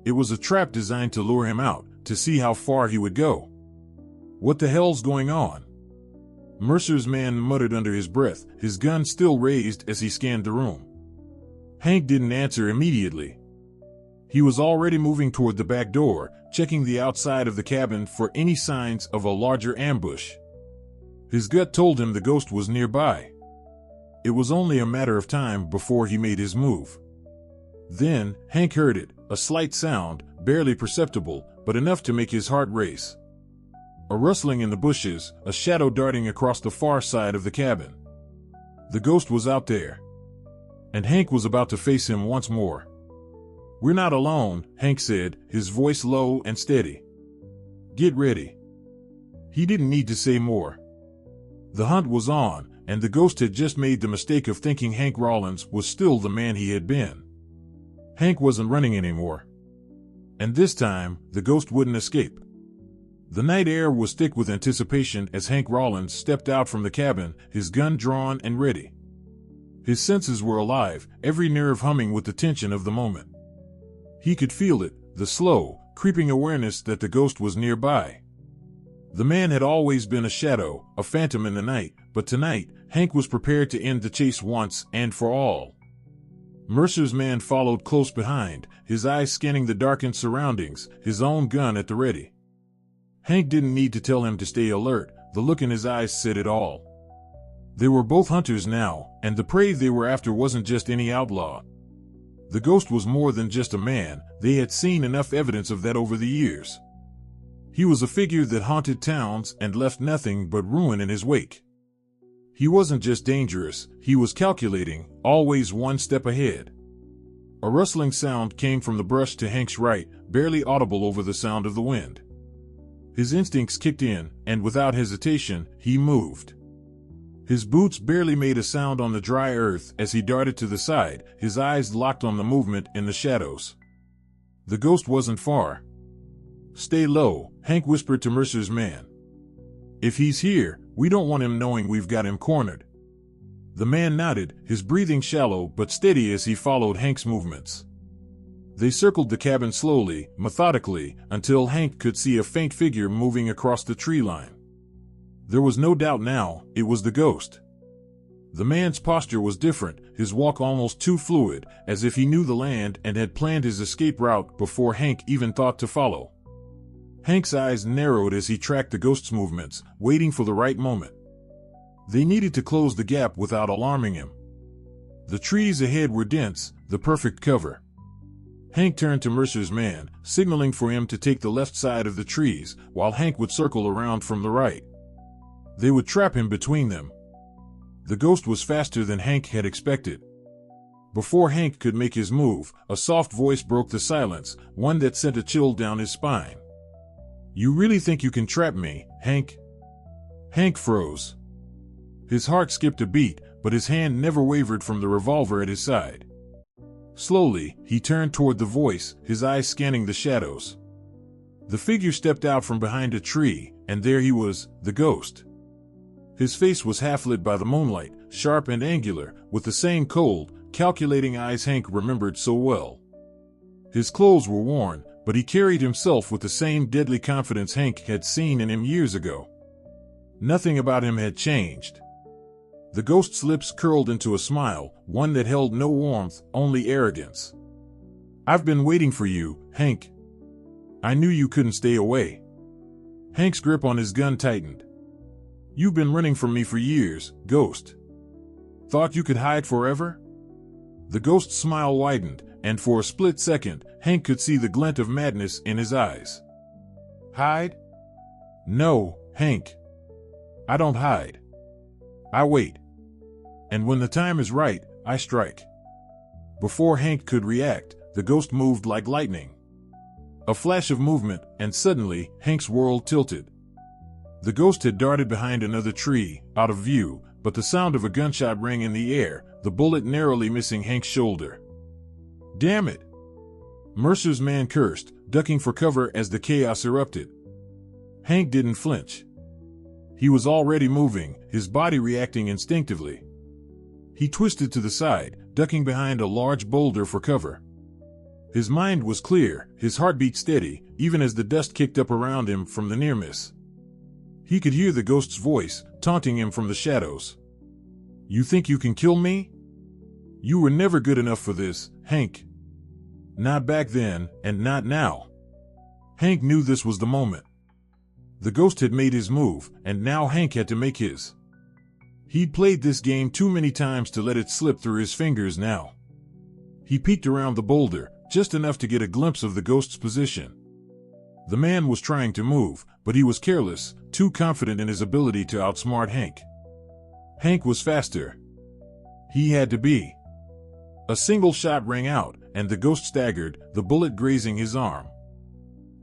It was a trap designed to lure him out, to see how far he would go. "What the hell's going on?" Mercer's man muttered under his breath, his gun still raised as he scanned the room. Hank didn't answer immediately. He was already moving toward the back door, checking the outside of the cabin for any signs of a larger ambush. His gut told him the ghost was nearby. It was only a matter of time before he made his move. Then, Hank heard it, a slight sound, barely perceptible, but enough to make his heart race. A rustling in the bushes, a shadow darting across the far side of the cabin. The ghost was out there. And Hank was about to face him once more. "We're not alone," Hank said, his voice low and steady. "Get ready." He didn't need to say more. The hunt was on, and the ghost had just made the mistake of thinking Hank Rawlins was still the man he had been. Hank wasn't running anymore. And this time, the ghost wouldn't escape. The night air was thick with anticipation as Hank Rawlins stepped out from the cabin, his gun drawn and ready. His senses were alive, every nerve humming with the tension of the moment. He could feel it, the slow, creeping awareness that the ghost was nearby. The man had always been a shadow, a phantom in the night, but tonight, Hank was prepared to end the chase once and for all. Mercer's man followed close behind, his eyes scanning the darkened surroundings, his own gun at the ready. Hank didn't need to tell him to stay alert, the look in his eyes said it all. They were both hunters now, and the prey they were after wasn't just any outlaw. The ghost was more than just a man, they had seen enough evidence of that over the years. He was a figure that haunted towns and left nothing but ruin in his wake. He wasn't just dangerous, he was calculating, always one step ahead. A rustling sound came from the brush to Hank's right, barely audible over the sound of the wind. His instincts kicked in, and without hesitation, he moved. His boots barely made a sound on the dry earth as he darted to the side, his eyes locked on the movement in the shadows. The ghost wasn't far. "Stay low," Hank whispered to Mercer's man. "If he's here, we don't want him knowing we've got him cornered." The man nodded, his breathing shallow but steady as he followed Hank's movements. They circled the cabin slowly, methodically, until Hank could see a faint figure moving across the tree line. There was no doubt now, it was the ghost. The man's posture was different, his walk almost too fluid, as if he knew the land and had planned his escape route before Hank even thought to follow. Hank's eyes narrowed as he tracked the ghost's movements, waiting for the right moment. They needed to close the gap without alarming him. The trees ahead were dense, the perfect cover. Hank turned to Mercer's man, signaling for him to take the left side of the trees, while Hank would circle around from the right. They would trap him between them. The ghost was faster than Hank had expected. Before Hank could make his move, a soft voice broke the silence, one that sent a chill down his spine. "You really think you can trap me, Hank?" Hank froze. His heart skipped a beat, but his hand never wavered from the revolver at his side. Slowly, he turned toward the voice, his eyes scanning the shadows. The figure stepped out from behind a tree, and there he was, the ghost. His face was half lit by the moonlight, sharp and angular, with the same cold, calculating eyes Hank remembered so well. His clothes were worn, but he carried himself with the same deadly confidence Hank had seen in him years ago. Nothing about him had changed. The ghost's lips curled into a smile, one that held no warmth, only arrogance. "I've been waiting for you, Hank. I knew you couldn't stay away." Hank's grip on his gun tightened. "You've been running from me for years, Ghost. Thought you could hide forever?" The ghost's smile widened, and for a split second, Hank could see the glint of madness in his eyes. "Hide? No, Hank. I don't hide. I wait. And when the time is right, I strike." Before Hank could react, the ghost moved like lightning. A flash of movement, and suddenly, Hank's world tilted. The ghost had darted behind another tree, out of view, but the sound of a gunshot rang in the air, the bullet narrowly missing Hank's shoulder. "Damn it!" Mercer's man cursed, ducking for cover as the chaos erupted. Hank didn't flinch. He was already moving, his body reacting instinctively. He twisted to the side, ducking behind a large boulder for cover. His mind was clear, his heartbeat steady, even as the dust kicked up around him from the near miss. He could hear the ghost's voice, taunting him from the shadows. "You think you can kill me? You were never good enough for this, Hank. Not back then, and not now." Hank knew this was the moment. The ghost had made his move, and now Hank had to make his. He'd played this game too many times to let it slip through his fingers now. He peeked around the boulder, just enough to get a glimpse of the ghost's position. The man was trying to move, but he was careless, too confident in his ability to outsmart Hank. Hank was faster. He had to be. A single shot rang out, and the ghost staggered, the bullet grazing his arm.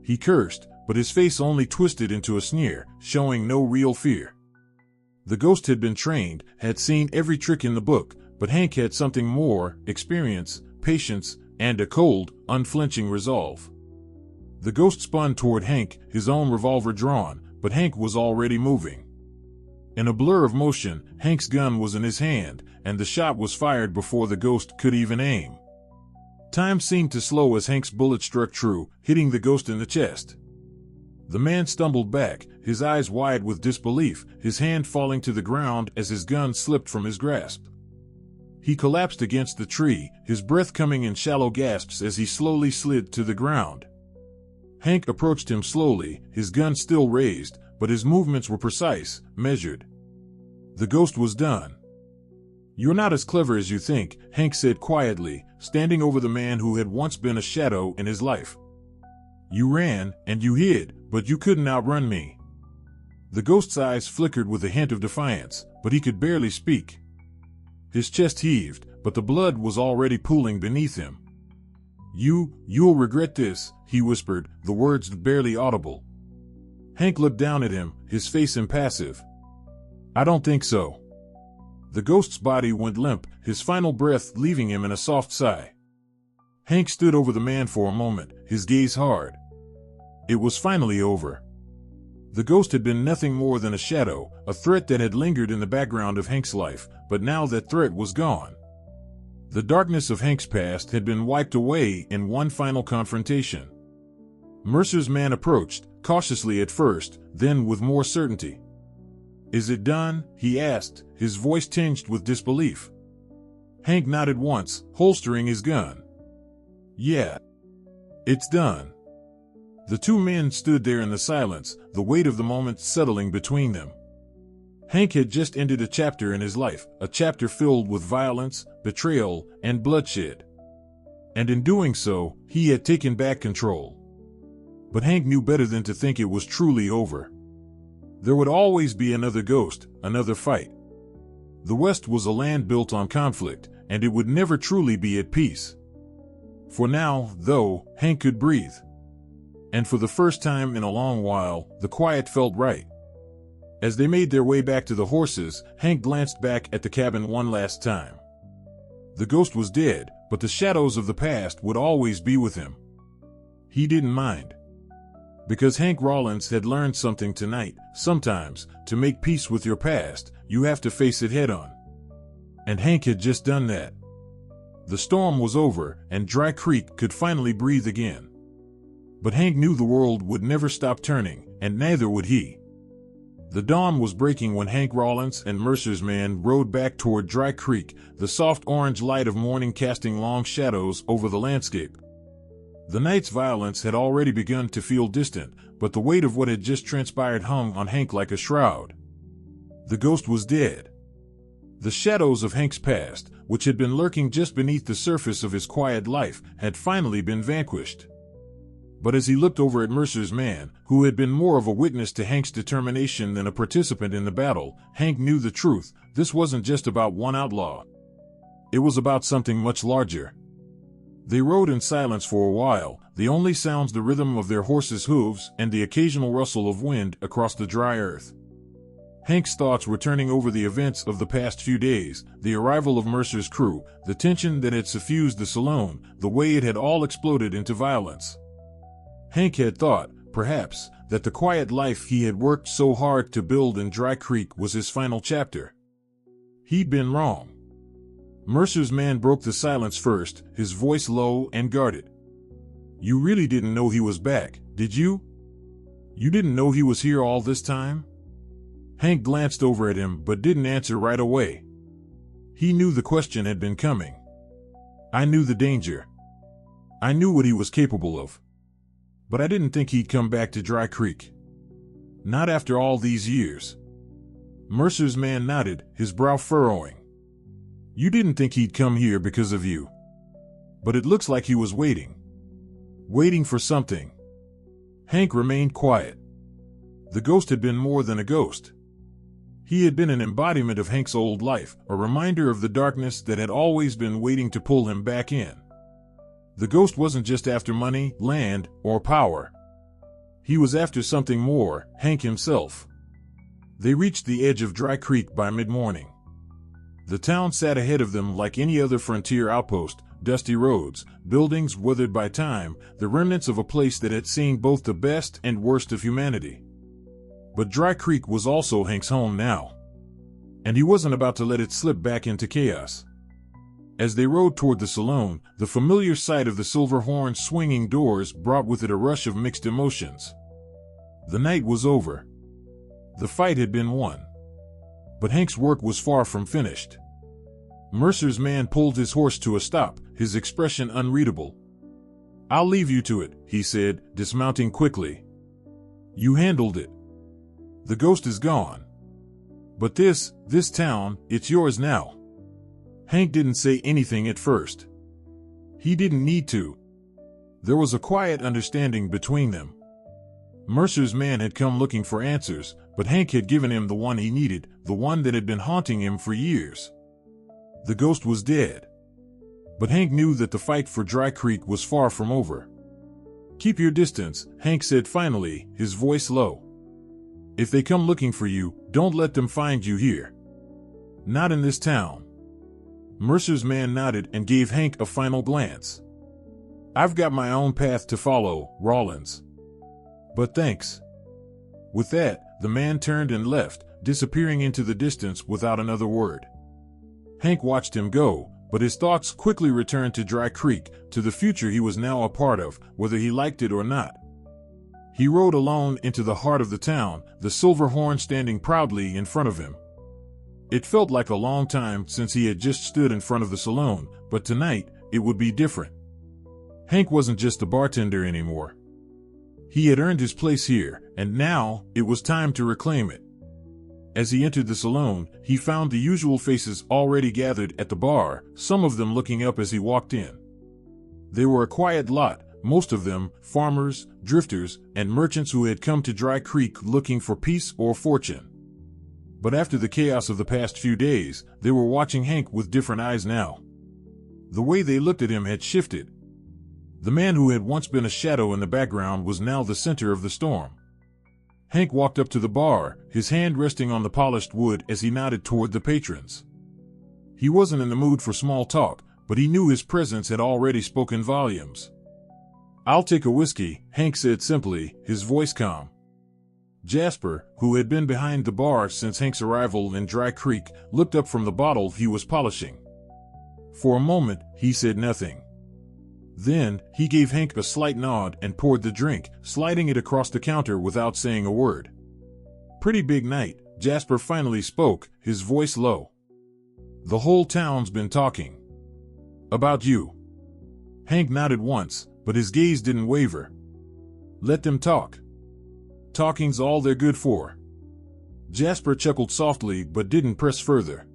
He cursed, but his face only twisted into a sneer, showing no real fear. The ghost had been trained, had seen every trick in the book, but Hank had something more: experience, patience, and a cold, unflinching resolve. The ghost spun toward Hank, his own revolver drawn, but Hank was already moving. In a blur of motion, Hank's gun was in his hand, and the shot was fired before the ghost could even aim. Time seemed to slow as Hank's bullet struck true, hitting the ghost in the chest. The man stumbled back, his eyes wide with disbelief, his hand falling to the ground as his gun slipped from his grasp. He collapsed against the tree, his breath coming in shallow gasps as he slowly slid to the ground. Hank approached him slowly, his gun still raised, but his movements were precise, measured. The ghost was done. "You're not as clever as you think," Hank said quietly, standing over the man who had once been a shadow in his life. "You ran, and you hid, but you couldn't outrun me." The ghost's eyes flickered with a hint of defiance, but he could barely speak. His chest heaved, but the blood was already pooling beneath him. You'll regret this," he whispered, the words barely audible. Hank looked down at him, his face impassive. "I don't think so." The ghost's body went limp, his final breath leaving him in a soft sigh. Hank stood over the man for a moment, his gaze hard. It was finally over. The ghost had been nothing more than a shadow, a threat that had lingered in the background of Hank's life, but now that threat was gone. The darkness of Hank's past had been wiped away in one final confrontation. Mercer's man approached, cautiously at first, then with more certainty. "Is it done?" he asked, his voice tinged with disbelief. Hank nodded once, holstering his gun. "Yeah. It's done." The two men stood there in the silence, the weight of the moment settling between them. Hank had just ended a chapter in his life, a chapter filled with violence, betrayal, and bloodshed. And in doing so, he had taken back control. But Hank knew better than to think it was truly over. There would always be another ghost, another fight. The West was a land built on conflict, and it would never truly be at peace. For now, though, Hank could breathe. And for the first time in a long while, the quiet felt right. As they made their way back to the horses, Hank glanced back at the cabin one last time. The ghost was dead, but the shadows of the past would always be with him. He didn't mind. Because Hank Rawlins had learned something tonight. Sometimes, to make peace with your past, you have to face it head on. And Hank had just done that. The storm was over, and Dry Creek could finally breathe again. But Hank knew the world would never stop turning, and neither would he. The dawn was breaking when Hank Rawlins and Mercer's man rode back toward Dry Creek, the soft orange light of morning casting long shadows over the landscape. The night's violence had already begun to feel distant, but the weight of what had just transpired hung on Hank like a shroud. The ghost was dead. The shadows of Hank's past, which had been lurking just beneath the surface of his quiet life, had finally been vanquished. But as he looked over at Mercer's man, who had been more of a witness to Hank's determination than a participant in the battle, Hank knew the truth. This wasn't just about one outlaw. It was about something much larger. They rode in silence for a while, the only sounds the rhythm of their horses' hooves and the occasional rustle of wind across the dry earth. Hank's thoughts were turning over the events of the past few days, the arrival of Mercer's crew, the tension that had suffused the saloon, the way it had all exploded into violence. Hank had thought, perhaps, that the quiet life he had worked so hard to build in Dry Creek was his final chapter. He'd been wrong. Mercer's man broke the silence first, his voice low and guarded. "You really didn't know he was back, did you? You didn't know he was here all this time?" Hank glanced over at him but didn't answer right away. He knew the question had been coming. "I knew the danger. I knew what he was capable of. But I didn't think he'd come back to Dry Creek. Not after all these years." Mercer's man nodded, his brow furrowing. "You didn't think he'd come here because of you. But it looks like he was waiting. Waiting for something." Hank remained quiet. The ghost had been more than a ghost. He had been an embodiment of Hank's old life, a reminder of the darkness that had always been waiting to pull him back in. The ghost wasn't just after money, land, or power. He was after something more, Hank himself. They reached the edge of Dry Creek by mid-morning. The town sat ahead of them like any other frontier outpost, dusty roads, buildings weathered by time, the remnants of a place that had seen both the best and worst of humanity. But Dry Creek was also Hank's home now. And he wasn't about to let it slip back into chaos. As they rode toward the saloon, the familiar sight of the Silver Horn swinging doors brought with it a rush of mixed emotions. The night was over. The fight had been won. But Hank's work was far from finished. Mercer's man pulled his horse to a stop, his expression unreadable. "I'll leave you to it," he said, dismounting quickly. "You handled it. The ghost is gone. But this town, it's yours now." Hank didn't say anything at first. He didn't need to. There was a quiet understanding between them. Mercer's man had come looking for answers, but Hank had given him the one he needed, the one that had been haunting him for years. The ghost was dead. But Hank knew that the fight for Dry Creek was far from over. "Keep your distance," Hank said finally, his voice low. "If they come looking for you, don't let them find you here. Not in this town." Mercer's man nodded and gave Hank a final glance. "I've got my own path to follow, Rawlins. But thanks." With that, the man turned and left, disappearing into the distance without another word. Hank watched him go, but his thoughts quickly returned to Dry Creek, to the future he was now a part of, whether he liked it or not. He rode alone into the heart of the town, the Silver Horn standing proudly in front of him. It felt like a long time since he had just stood in front of the saloon, but tonight, it would be different. Hank wasn't just a bartender anymore. He had earned his place here, and now, it was time to reclaim it. As he entered the saloon, he found the usual faces already gathered at the bar, some of them looking up as he walked in. They were a quiet lot, most of them farmers, drifters, and merchants who had come to Dry Creek looking for peace or fortune. But after the chaos of the past few days, they were watching Hank with different eyes now. The way they looked at him had shifted. The man who had once been a shadow in the background was now the center of the storm. Hank walked up to the bar, his hand resting on the polished wood as he nodded toward the patrons. He wasn't in the mood for small talk, but he knew his presence had already spoken volumes. "I'll take a whiskey," Hank said simply, his voice calm. Jasper, who had been behind the bar since Hank's arrival in Dry Creek, looked up from the bottle he was polishing. For a moment, he said nothing. Then, he gave Hank a slight nod and poured the drink, sliding it across the counter without saying a word. "Pretty big night," Jasper finally spoke, his voice low. "The whole town's been talking about you." Hank nodded once, but his gaze didn't waver. "Let them talk. Talking's all they're good for." Jasper chuckled softly but didn't press further.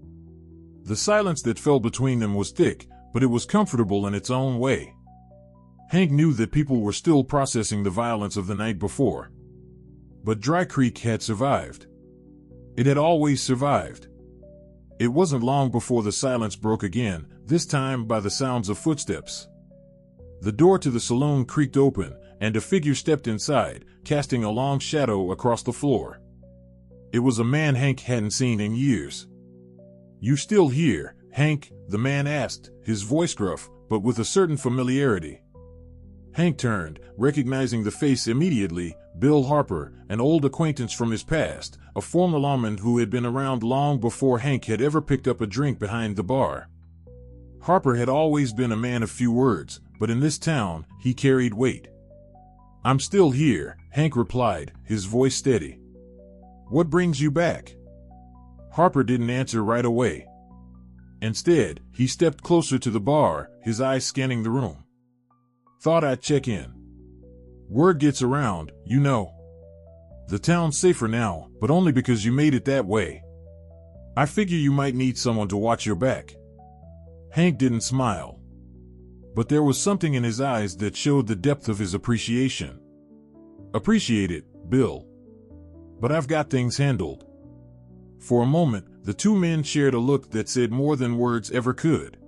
The silence that fell between them was thick, but it was comfortable in its own way. Hank knew that people were still processing the violence of the night before. But Dry Creek had survived. It had always survived. It wasn't long before the silence broke again, this time by the sounds of footsteps. The door to the saloon creaked open, and a figure stepped inside, casting a long shadow across the floor. It was a man Hank hadn't seen in years. "You still here, Hank?" the man asked, his voice gruff, but with a certain familiarity. Hank turned, recognizing the face immediately. Bill Harper, an old acquaintance from his past, a former lawman who had been around long before Hank had ever picked up a drink behind the bar. Harper had always been a man of few words, but in this town, he carried weight. "I'm still here," Hank replied, his voice steady. "What brings you back?" Harper didn't answer right away. Instead, he stepped closer to the bar, his eyes scanning the room. "Thought I'd check in. Word gets around, you know. The town's safer now, but only because you made it that way. I figure you might need someone to watch your back." Hank didn't smile. But there was something in his eyes that showed the depth of his appreciation. "Appreciate it, Bill. But I've got things handled." For a moment, the two men shared a look that said more than words ever could.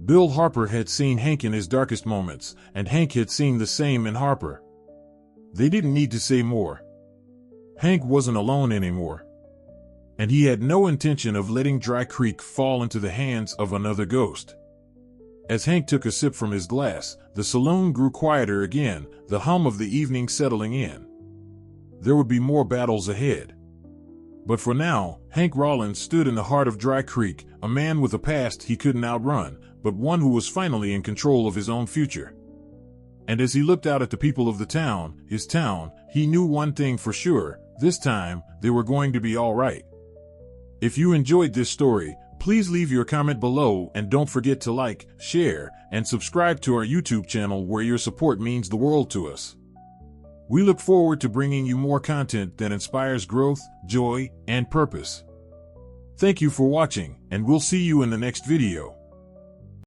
Bill Harper had seen Hank in his darkest moments, and Hank had seen the same in Harper. They didn't need to say more. Hank wasn't alone anymore. And he had no intention of letting Dry Creek fall into the hands of another ghost. As Hank took a sip from his glass, the saloon grew quieter again, the hum of the evening settling in. There would be more battles ahead. But for now, Hank Rawlins stood in the heart of Dry Creek, a man with a past he couldn't outrun, but one who was finally in control of his own future. And as he looked out at the people of the town, his town, he knew one thing for sure: this time, they were going to be all right. If you enjoyed this story, please leave your comment below and don't forget to like, share, and subscribe to our YouTube channel where your support means the world to us. We look forward to bringing you more content that inspires growth, joy, and purpose. Thank you for watching, and we'll see you in the next video.